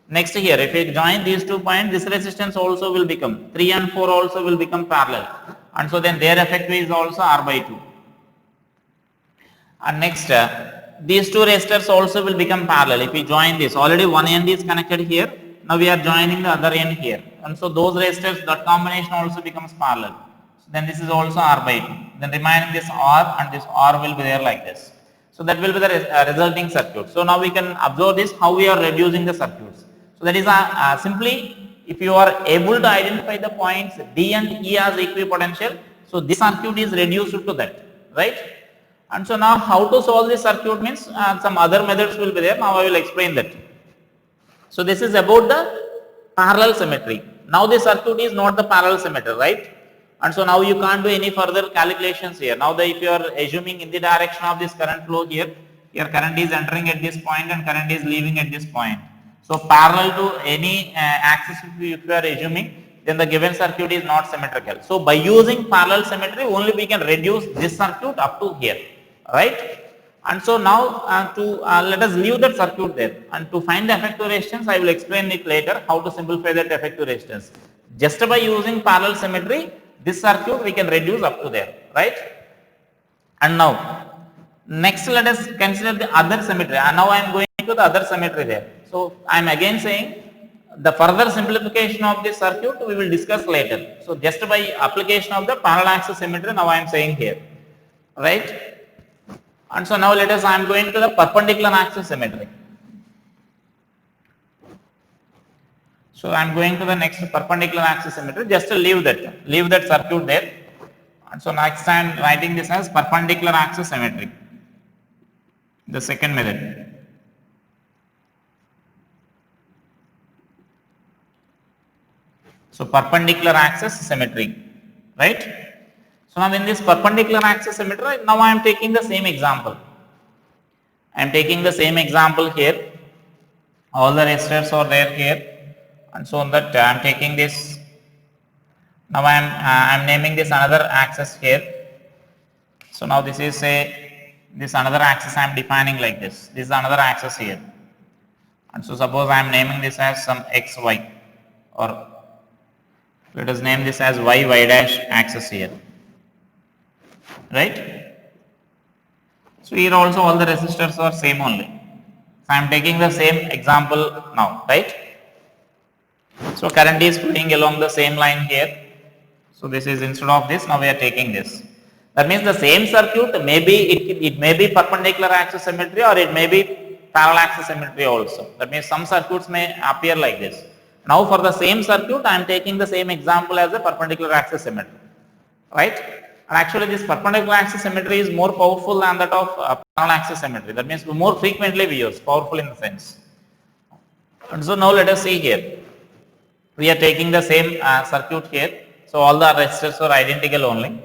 Next here, if we join these 2 points, this resistance also will become, 3 and 4 also will become parallel. And so then their effective is also R by 2. And next, these two resistors also will become parallel. If we join this, already one end is connected here. Now we are joining the other end here. And so those resistors, that combination also becomes parallel. So then this is also R by 2. Then remaining this R and this R will be there like this. So that will be the resulting circuit. So now we can observe this, how we are reducing the circuits. So that is simply, if you are able to identify the points D and E as equipotential, so this circuit is reduced to that, right? And so now how to solve this circuit means some other methods will be there. Now I will explain that. So this is about the parallel symmetry. Now this circuit is not the parallel symmetry, right? And so now you can't do any further calculations here. Now if you are assuming in the direction of this current flow here, your current is entering at this point and current is leaving at this point. So parallel to any axis if you are assuming, then the given circuit is not symmetrical. So by using parallel symmetry, only we can reduce this circuit up to here, right? And so now let us leave that circuit there, and to find the effective resistance I will explain it later, how to simplify that effective resistance. Just by using parallel symmetry, this circuit we can reduce up to there, right? And now next let us consider the other symmetry, and now I am going to the other symmetry there. So I am again saying the further simplification of this circuit we will discuss later. So just by application of the parallel axis symmetry, now I am saying here, right? And so now let us, I am going to the perpendicular axis symmetry. So I am going to the next perpendicular axis symmetry, just to leave that circuit there. And so next I am writing this as perpendicular axis symmetry, the second method. So perpendicular axis symmetry, right? So now in this perpendicular axis symmetry, now I am taking the same example. I am taking the same example here. All the resistors are there here, and so on that I am taking this. Now I am naming this another axis here. So now this is this another axis I am defining like this. This is another axis here, and so suppose I am naming this as some xy, or let us name this as y dash axis here, right? So here also all the resistors are same only. So I am taking the same example now, right? So current is flowing along the same line here. So this is, instead of this, now we are taking this. That means the same circuit, maybe it may be perpendicular axis symmetry, or it may be parallel axis symmetry also. That means some circuits may appear like this. Now for the same circuit, I am taking the same example as a perpendicular axis symmetry, right? And actually this perpendicular axis symmetry is more powerful than that of parallel axis symmetry. That means more frequently we use, powerful in the sense. And so now let us see here. We are taking the same circuit here. So all the resistors are identical only.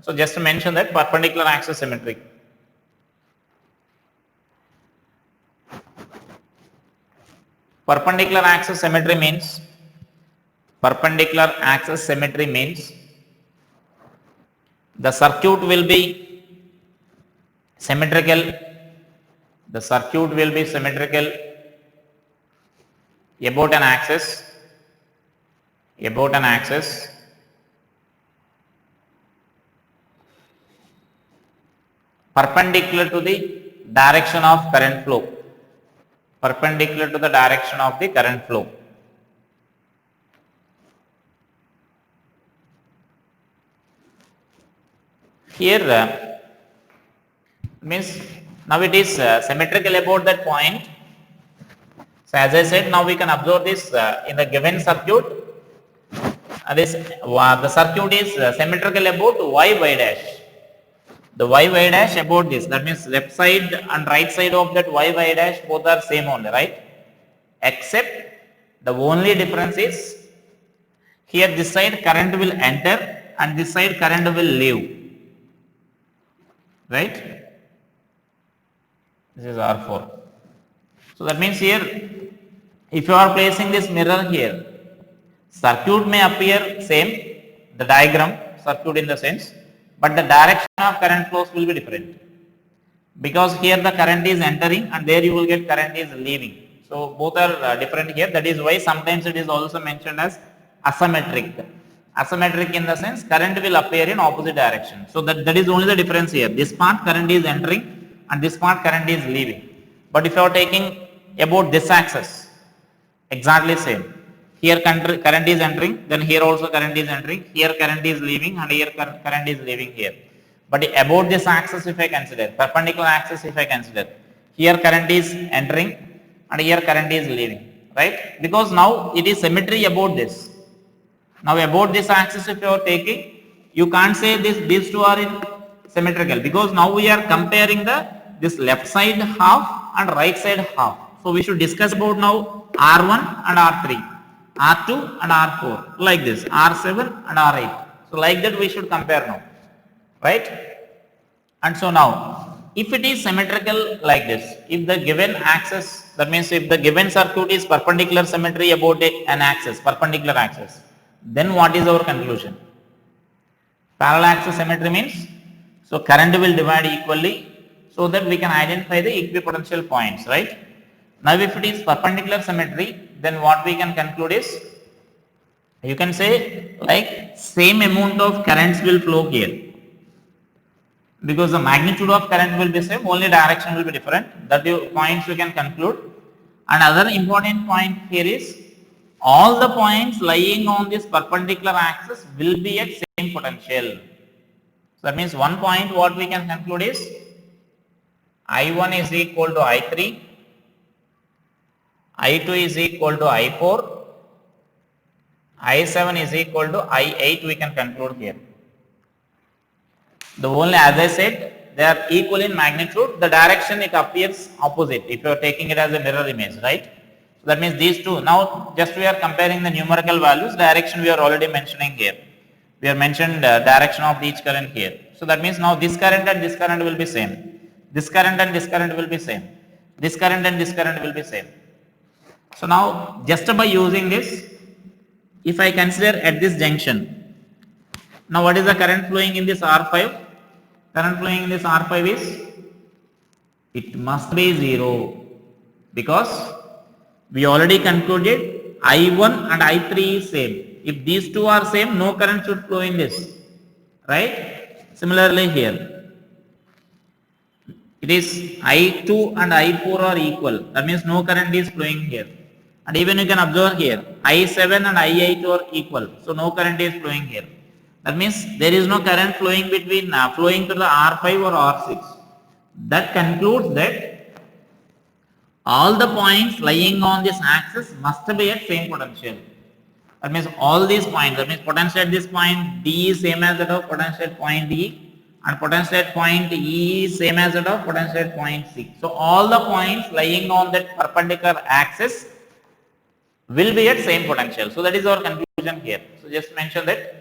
So just to mention that perpendicular axis symmetry. Perpendicular axis symmetry means the circuit will be symmetrical, the circuit will be symmetrical about an axis, about an axis perpendicular to the direction of current flow, perpendicular to the direction of the current flow. Here means now it is symmetrical about that point. So as I said, now we can observe this in the given circuit. The circuit is symmetrical about y dash. The y dash about this, that means left side and right side of that y dash both are same only, right? Except the only difference is here this side current will enter and this side current will leave, right? This is R4. So that means here if you are placing this mirror here, circuit may appear same, the diagram circuit in the sense, but the direction of current flows will be different, because here the current is entering and there you will get current is leaving. So both are different here. That is why sometimes it is also mentioned as asymmetric. Asymmetric in the sense current will appear in opposite direction. So that is only the difference here. This part current is entering and this part current is leaving. But if you are taking about this axis, exactly same. Here current is entering, then here also current is entering, here current is leaving and here current is leaving here. But about this axis if I consider, perpendicular axis if I consider, here current is entering and here current is leaving, right? Because now it is symmetry about this. Now about this axis if you are taking, you can't say these two are in symmetrical, because now we are comparing this left side half and right side half. So we should discuss about now R1 and R3, R2 and R4, like this, R7 and R8. So like that we should compare now, right? And so now if it is symmetrical like this, if the given axis, that means if the given circuit is perpendicular symmetry about an axis, perpendicular axis, then what is our conclusion? Parallel axis symmetry means, so current will divide equally so that we can identify the equipotential points, right? Now if it is perpendicular symmetry, then what we can conclude is, you can say like same amount of currents will flow here, because the magnitude of current will be same, only direction will be different. That points we can conclude. Another important point here is, all the points lying on this perpendicular axis will be at same potential. So that means one point what we can conclude is, I1 is equal to I3, I2 is equal to I4, I7 is equal to I8, we can conclude here. The only, as I said, they are equal in magnitude, the direction it appears opposite if you are taking it as a mirror image, right? So that means these two, now just we are comparing the numerical values, direction we are already mentioning here. We are mentioned direction of each current here. So that means now this current and this current will be same. This current and this current will be same. This current and this current will be same. So now just by using this, if I consider at this junction, now what is the current flowing in this R5? Current flowing in this R5 is, it must be 0, because we already concluded I1 and I3 is same. If these two are same, no current should flow in this, right? Similarly here, it is I2 and I4 are equal, that means no current is flowing here. And even you can observe here, I7 and I8 are equal, so no current is flowing here. That means there is no current flowing between flowing to the R5 or R6. That concludes that all the points lying on this axis must be at same potential. That means all these points, that means potential at this point D is same as that of potential at point E, and potential at point E is same as that of potential at point C. So all the points lying on that perpendicular axis will be at same potential. So that is our conclusion here. So just mention that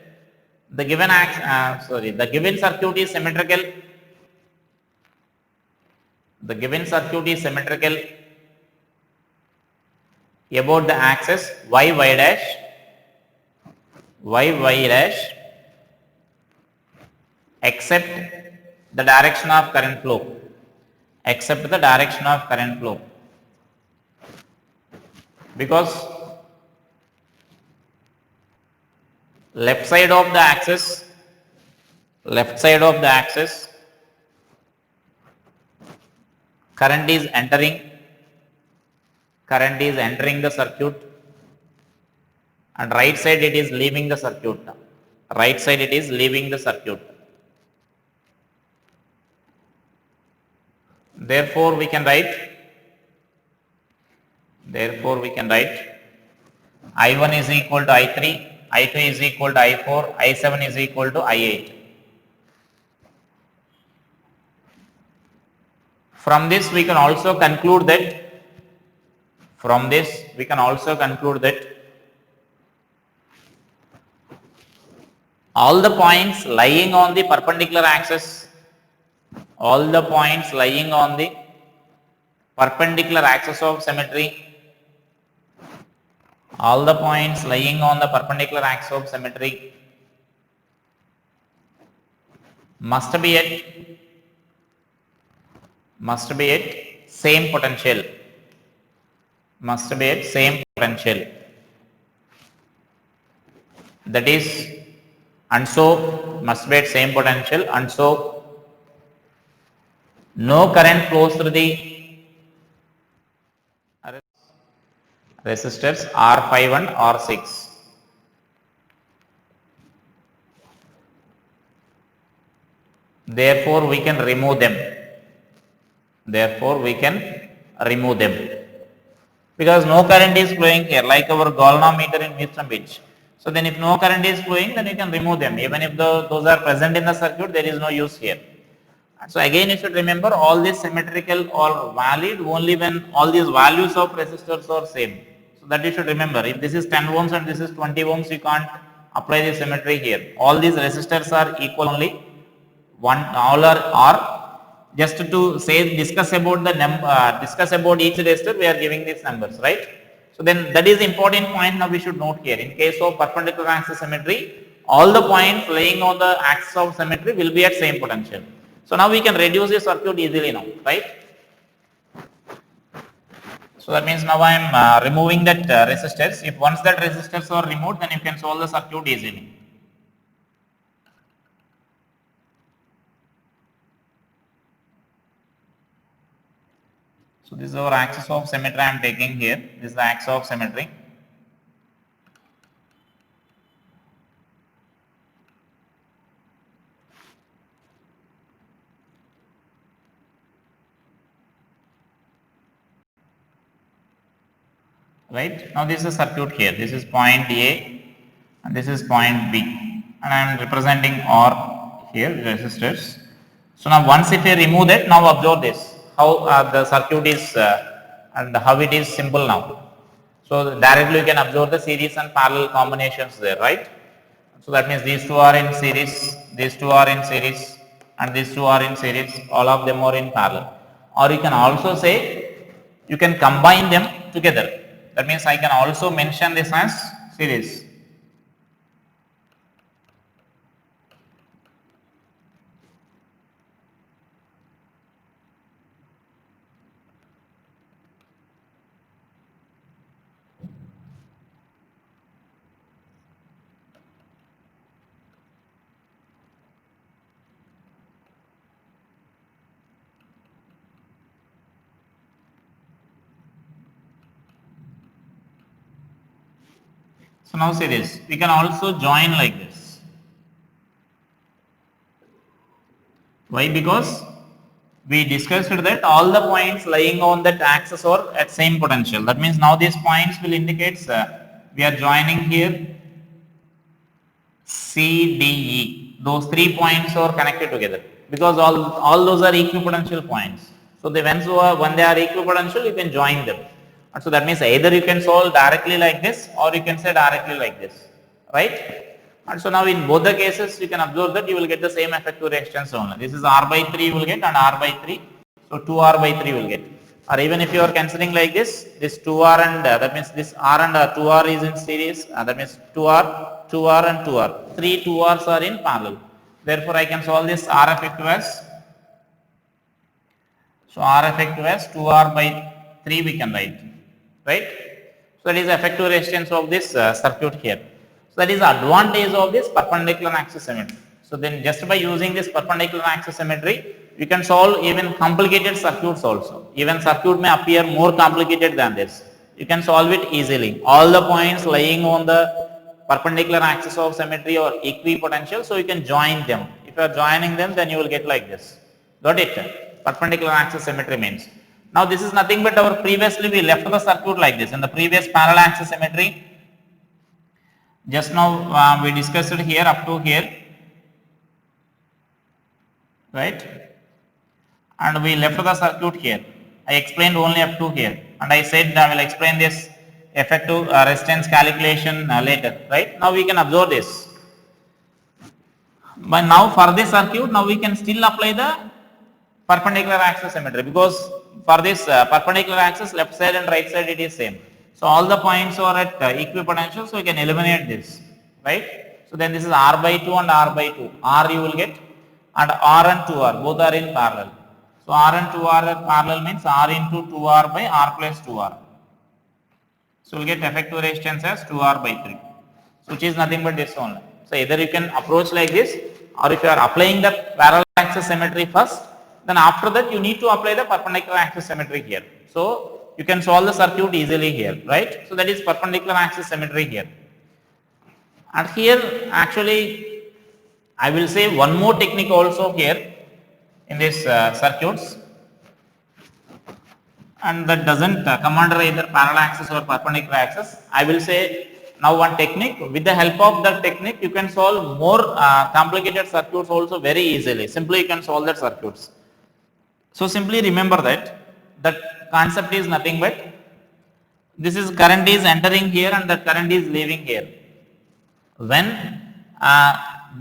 the given the given circuit is symmetrical. The given circuit is symmetrical about the axis y dash, except the direction of current flow, except the direction of current flow, because left side of the axis, left side of the axis, current is entering the circuit, and right side it is leaving the circuit, right side it is leaving the circuit. Therefore we can write I1 is equal to I3, I2 is equal to I4, I7 is equal to I8. From this we can also conclude that all the points lying on the perpendicular axis, all the points lying on the perpendicular axis of symmetry, all the points lying on the perpendicular axis of symmetry must be at same potential, that is, and so must be at same potential, and so no current flows through the resistors R5 and R6. Therefore we can remove them, because no current is flowing here, like our galvanometer in Newton bridge. So then if no current is flowing, then you can remove them. Even if those are present in the circuit, there is no use here. So again you should remember, all these symmetrical or valid only when all these values of resistors are same. So that you should remember. If this is 10 ohms and this is 20 ohms, you can't apply the symmetry here. All these resistors are equal only. All are just to say, discuss about each resistor, we are giving these numbers, right? So then that is the important point now we should note here. In case of perpendicular axis symmetry, all the points lying on the axis of symmetry will be at same potential. So now we can reduce the circuit easily now, right? So that means now I am removing that resistors. If once that resistors are removed, then you can solve the circuit easily. So this is our axis of symmetry I am taking here. This is the axis of symmetry. Right? Now this is a circuit here. This is point A and this is point B, and I am representing R here, resistors. So now once if you remove that, now observe this, how the circuit is and how it is simple now. So directly you can observe the series and parallel combinations there, right? So that means these two are in series, these two are in series, and these two are in series, all of them are in parallel. Or you can also say, you can combine them together. That means I can also mention this as series. So now see this, we can also join like this. Why? Because we discussed that all the points lying on that axis are at same potential. That means now these points will indicate we are joining here C, D, E. Those 3 points are connected together, because all those are equipotential points. So when they are equipotential, you can join them. And so that means either you can solve directly like this, or you can say directly like this, right? And so now in both the cases, you can observe that you will get the same effective resistance only. This is R by 3 you will get, and R by 3. So 2R by 3 will get. Or even if you are considering like this 2R and that means this R and 2R is in series, that means 2R and 2R. 3 2Rs are in parallel. Therefore, I can solve this R effective as, so R effective as 2R by 3 we can write, right? So that is the effective resistance of this circuit here. So that is the advantage of this perpendicular axis symmetry. So then just by using this perpendicular axis symmetry, you can solve even complicated circuits also. Even circuit may appear more complicated than this. You can solve it easily. All the points lying on the perpendicular axis of symmetry or equipotential, so you can join them. If you are joining them, then you will get like this. Got it? Perpendicular axis symmetry means. Now this is nothing but our previously we left the circuit like this. In the previous parallel axis symmetry, just now we discussed it here up to here, right? And we left the circuit here. I explained only up to here, and I said I will explain this effective resistance calculation later, right? Now we can observe this. But now for this circuit, now we can still apply the perpendicular axis symmetry, because for this perpendicular axis, left side and right side it is same. So all the points are at equipotential, so we can eliminate this, right? So then this is R by 2 and R by 2. R you will get, and R and 2R both are in parallel. So R and 2R are parallel means R into 2R by R plus 2R. So we will get effective resistance as 2R by 3, so which is nothing but this only. So either you can approach like this, or if you are applying the parallel axis symmetry first, then after that you need to apply the perpendicular axis symmetry here. So you can solve the circuit easily here, right? So that is perpendicular axis symmetry here. And here actually I will say one more technique also here in this circuits, and that doesn't come under either parallel axis or perpendicular axis. I will say now one technique. With the help of that technique, you can solve more complicated circuits also very easily. Simply you can solve that circuits. So simply remember that concept is nothing but this is current is entering here and that current is leaving here. When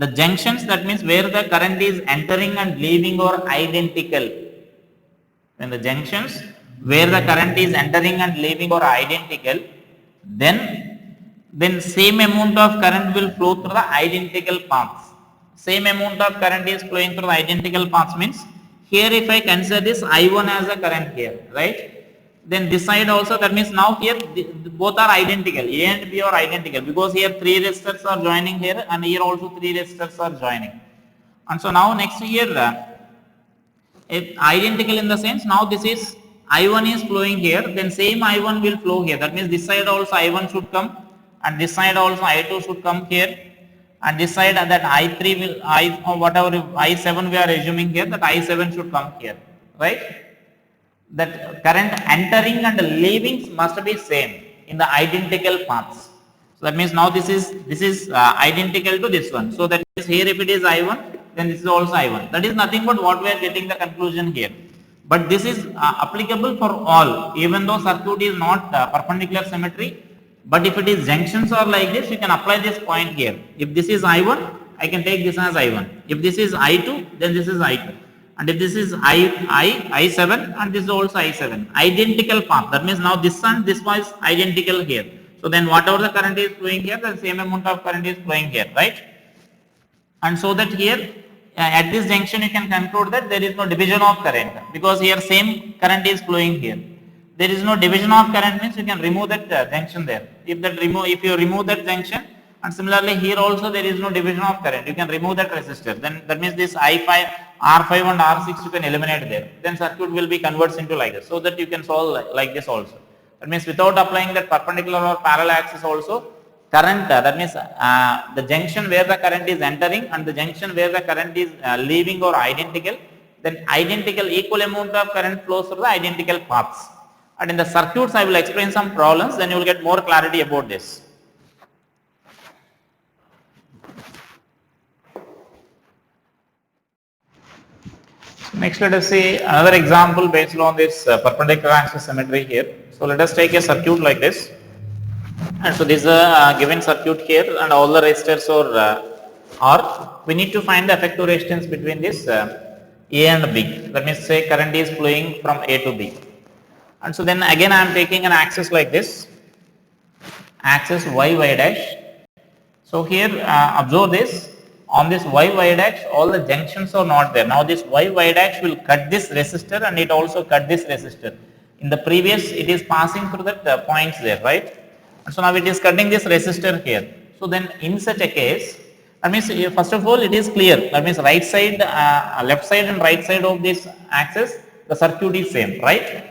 the junctions, that means where the current is entering and leaving, are identical. When the junctions where the current is entering and leaving are identical, then same amount of current will flow through the identical paths. Same amount of current is flowing through the identical paths means, here if I consider this I1 as a current here, right? Then this side also, that means now here both are identical, A and B are identical, because here 3 resistors are joining here and here also 3 resistors are joining. And so now next here, identical in the sense, now this is I1 is flowing here, then same I1 will flow here. That means this side also I1 should come, and this side also I2 should come here, and this side that I3 will, whatever I7 we are assuming here, that I7 should come here, right? That current entering and leaving must be same in the identical paths. So that means now this is identical to this one. So that is here if it is I1, then this is also I1. That is nothing but what we are getting the conclusion here. But this is applicable for all, even though circuit is not perpendicular symmetry. But if it is junctions or like this, you can apply this point here. If this is I1, I can take this as I1. If this is I2, then this is I2. And if this is I7 and this is also I7, identical path. That means now this and this was identical here. So then whatever the current is flowing here, the same amount of current is flowing here, right? And so that here at this junction you can conclude that there is no division of current, because here same current is flowing here. There is no division of current means you can remove that junction there. If you remove that junction, and similarly here also there is no division of current, you can remove that resistor. Then that means this I5, R5 and R6 you can eliminate there. Then circuit will be converted into like this, so that you can solve like this also. That means without applying that perpendicular or parallel axis also, current, that means the junction where the current is entering and the junction where the current is leaving are identical, then identical equal amount of current flows through the identical paths. And in the circuits I will explain some problems, then you will get more clarity about this. Next let us see another example based on this perpendicular axis symmetry here. So let us take a circuit like this. And so this is a given circuit here, and all the resistors are we need to find the effective resistance between this A and B. That means say current is flowing from A to B. And so then again I am taking an axis like this, axis y dash. So here observe this, on this y dash all the junctions are not there. Now this y dash will cut this resistor and it also cut this resistor. In the previous it is passing through the points there, right? And so now it is cutting this resistor here. So then in such a case, that means first of all it is clear, that means right side, left side and right side of this axis, the circuit is same, right?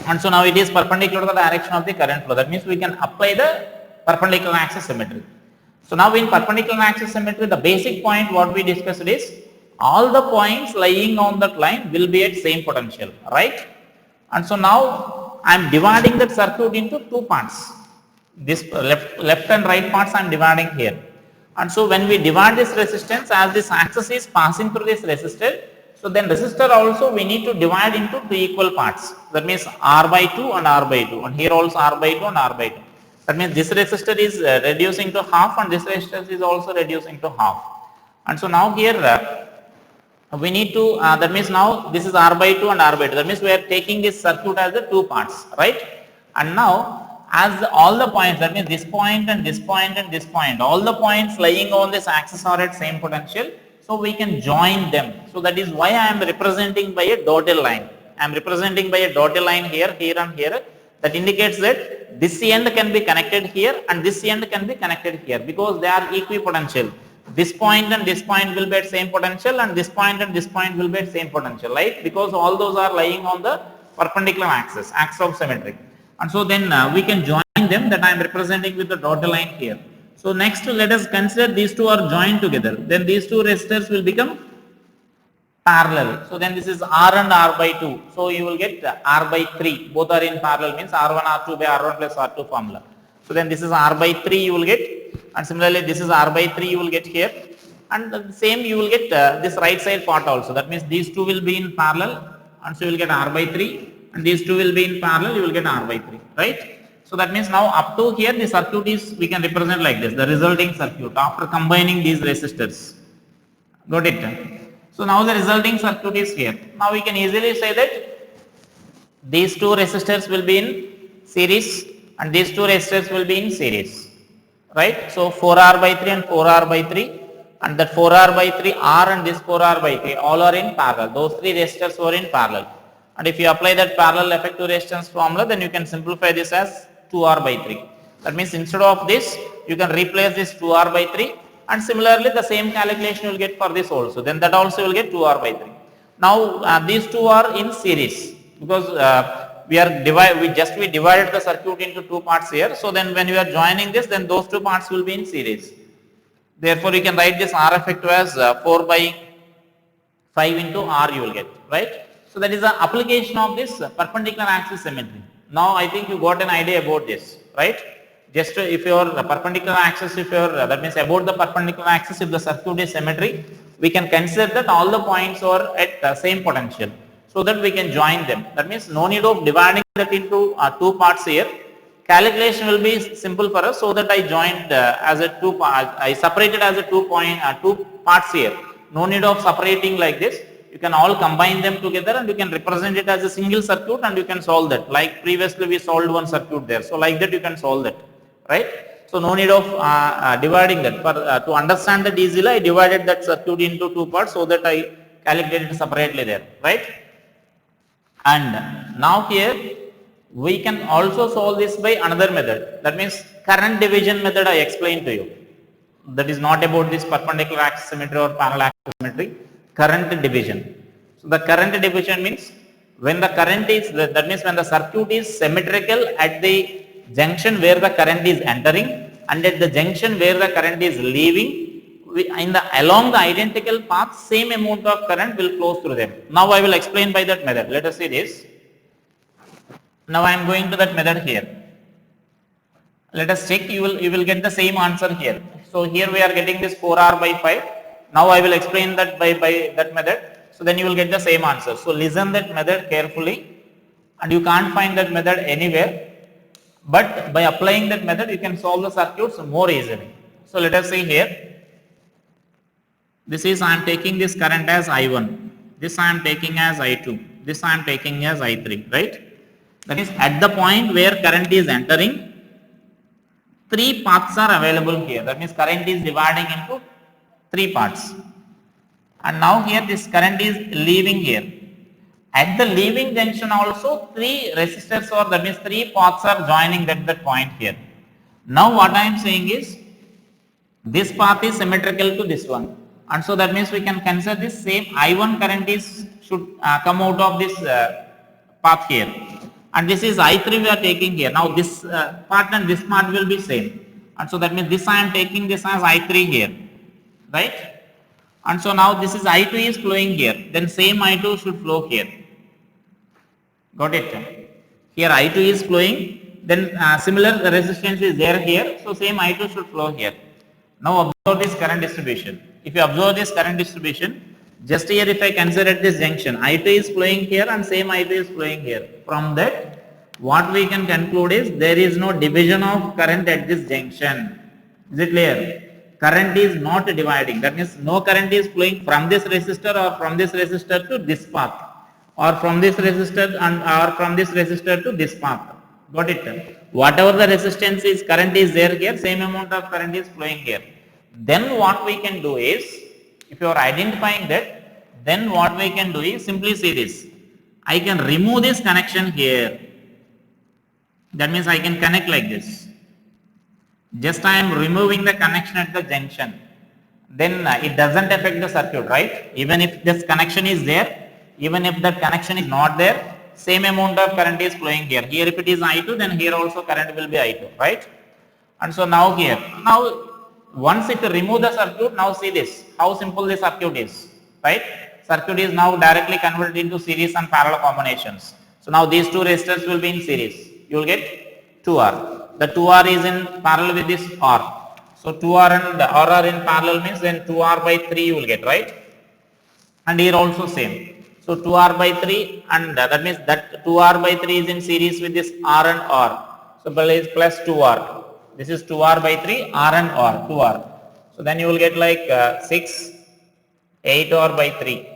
And so now it is perpendicular to the direction of the current flow. That means we can apply the perpendicular axis symmetry. So now in perpendicular axis symmetry, the basic point what we discussed is all the points lying on that line will be at same potential, right? And so now I am dividing that circuit into two parts. This left and right parts I am dividing here. And so when we divide this resistance, as this axis is passing through this resistor, so then resistor also we need to divide into two equal parts. That means R by 2 and R by 2, and here also R by 2 and R by 2. That means this resistor is reducing to half and this resistor is also reducing to half. And so now here we need to, that means now this is R by 2 and R by 2. That means we are taking this circuit as the two parts, right? And now as all the points, that means this point and this point and this point, all the points lying on this axis are at same potential. So we can join them. So that is why I am representing by a dotted line. I am representing by a dotted line here, here and here. That indicates that this end can be connected here and this end can be connected here because they are equipotential. This point and this point will be at same potential and this point and this point will be at same potential, right? Because all those are lying on the perpendicular axis, axis of symmetry. And so then we can join them, that I am representing with the dotted line here. So next let us consider these two are joined together. Then these two resistors will become parallel. So then this is R and R by 2. So you will get R by 3. Both are in parallel, means R1 R2 by R1 plus R2 formula. So then this is R by 3 you will get, and similarly this is R by 3 you will get here, and the same you will get this right side part also. That means these two will be in parallel, and so you will get R by 3, and these two will be in parallel, you will get R by 3, right? So that means now up to here the circuit is, we can represent like this, the resulting circuit after combining these resistors. Got it? So now the resulting circuit is here. Now we can easily say that these two resistors will be in series and these two resistors will be in series, right? So 4R by 3 and 4R by 3, and that 4R by 3 R and this 4R by 3 all are in parallel. Those three resistors were in parallel. And if you apply that parallel effective resistance formula, then you can simplify this as 2R by 3. That means instead of this, you can replace this 2R by 3, and similarly the same calculation you will get for this also. Then that also will get 2R by 3. Now these two are in series because we divided the circuit into two parts here. So then when you are joining this, then those two parts will be in series. Therefore you can write this R effective as 4 by 5 into R you will get, right? So that is the application of this perpendicular axis symmetry. Now I think you got an idea about this, right? Just if your perpendicular axis, if your that means about the perpendicular axis, if the circuit is symmetry, we can consider that all the points are at the same potential, so that we can join them. That means no need of dividing that into two parts here. Calculation will be simple for us, so that I joined as a two. I separated as a two parts here. No need of separating like this. You can all combine them together and you can represent it as a single circuit and you can solve that. Like previously we solved one circuit there. So like that you can solve that, right? So no need of dividing that. For to understand that easily, I divided that circuit into two parts so that I calculated separately there, right? And now here we can also solve this by another method. That means current division method I explained to you. That is not about this perpendicular axis symmetry or parallel axis symmetry. Current division. So the current division means when the current is, that means when the circuit is symmetrical at the junction where the current is entering and at the junction where the current is leaving, along the identical path, same amount of current will flow through them. Now I will explain by that method. Let us see this. Now I am going to that method here. Let us check. You will get the same answer here. So here we are getting this 4R by 5. Now I will explain that by that method. So then you will get the same answer. So listen that method carefully, and you can't find that method anywhere. But by applying that method, you can solve the circuits more easily. So let us see here. This is I am taking this current as I1. This I am taking as I2. This I am taking as I3. Right? That is at the point where current is entering, three paths are available here. That means current is dividing into 3 parts. And now here this current is leaving here. At the leaving junction also 3 resistors, or that means 3 paths are joining at that point here. Now what I am saying is, this path is symmetrical to this one, and so that means we can consider this same I1 current should come out of this path here, and this is I3 we are taking here. Now this part and this part will be same, and so that means this I am taking this as I3 here, right? And so now this is I2 is flowing here, then same I2 should flow here. Got it? Here I2 is flowing, then similar resistance is there here, so same I2 should flow here. Now observe this current distribution. If you observe this current distribution, just here if I consider this junction, I2 is flowing here and same I2 is flowing here. From that, what we can conclude is there is no division of current at this junction. Is it clear? Current is not dividing. That means no current is flowing from this resistor or from this resistor to this path, or from this resistor and or from this resistor to this path. Got it? Whatever the resistance is, current is there here, same amount of current is flowing here. Then what we can do is, if you are identifying that, then what we can do is simply see this. I can remove this connection here. That means I can connect like this. Just I am removing the connection at the junction. Then it doesn't affect the circuit, right? Even if this connection is there, even if that connection is not there, same amount of current is flowing here. Here if it is I2, then here also current will be I2, right? And so now here, now once it remove the circuit, now see this, how simple this circuit is, right? Circuit is now directly converted into series and parallel combinations. So now these two resistors will be in series. You will get 2R. The 2R is in parallel with this R. So 2R and R are in parallel means then 2R by 3 you will get, right? And here also same. So 2R by 3, and that means that 2R by 3 is in series with this R and R. So is plus 2R. This is 2R by 3, R and R, 2R. So then you will get like 6, 8R by 3.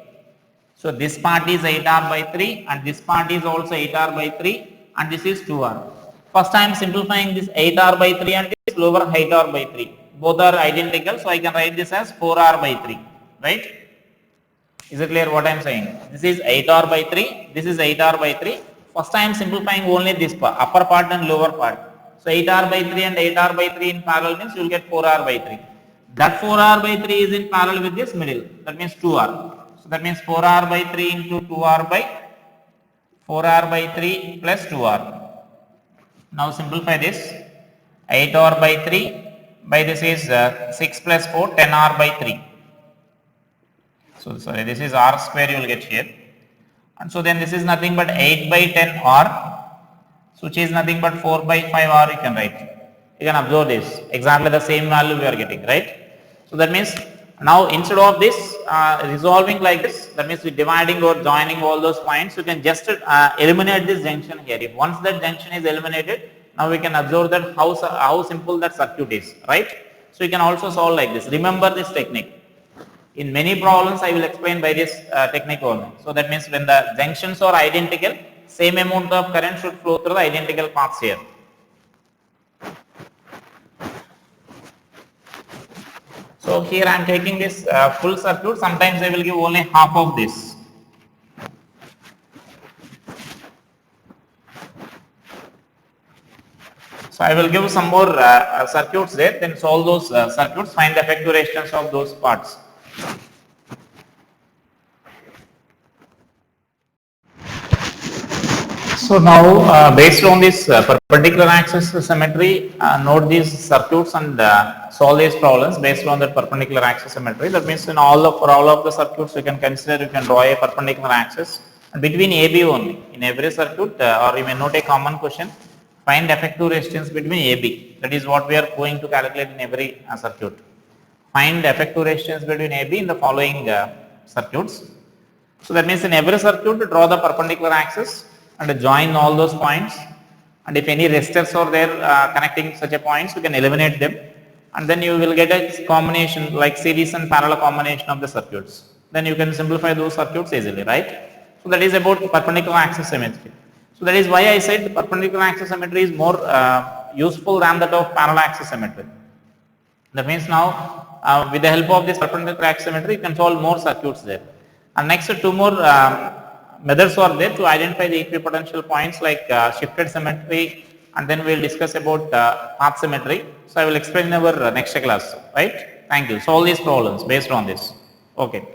So this part is 8R by 3 and this part is also 8R by 3 and this is 2R. First I am simplifying this 8R by 3 and this lower 8R by 3. Both are identical, so I can write this as 4R by 3, right? Is it clear what I am saying? This is 8R by 3, this is 8R by 3. First I am simplifying only this part, upper part and lower part. So 8R by 3 and 8R by 3 in parallel means you will get 4R by 3. That 4R by 3 is in parallel with this middle, that means 2R. So that means 4R by 3 into 2R by 4R by 3 plus 2R. Now simplify this, 8R by 3 by this is 6 plus 4, 10R by 3. So sorry, this is R square you will get here. And so then this is nothing but 8 by 10 R, which is nothing but 4 by 5 R you can write. You can observe this, exactly the same value we are getting, right? So that means now instead of this resolving like this, that means we dividing or joining all those points, you can just eliminate this junction here. If once that junction is eliminated, now we can observe that how simple that circuit is, right? So you can also solve like this. Remember this technique. In many problems I will explain by this technique only. So that means when the junctions are identical, same amount of current should flow through the identical paths here. So here I am taking this full circuit, sometimes I will give only half of this. So I will give some more circuits there, then solve those circuits, find the effective resistance of those parts. So now based on this perpendicular axis symmetry, note these circuits and solve these problems based on that perpendicular axis symmetry. That means for all of the circuits you can consider, you can draw a perpendicular axis and between AB only. In every circuit or you may note a common question, find effective resistance between AB. That is what we are going to calculate in every circuit. Find effective resistance between AB in the following circuits. So that means in every circuit draw the perpendicular axis and join all those points, and if any resistors are there connecting such a points, you can eliminate them, and then you will get a combination like series and parallel combination of the circuits. Then you can simplify those circuits easily, right? So that is about perpendicular axis symmetry. So that is why I said the perpendicular axis symmetry is more useful than that of parallel axis symmetry. That means now with the help of this perpendicular crack symmetry, you can solve more circuits there. And next, two more methods are there to identify the equipotential points, like shifted symmetry, and then we will discuss about path symmetry. So I will explain in our next class, right? Thank you. Solve these problems based on this. Okay.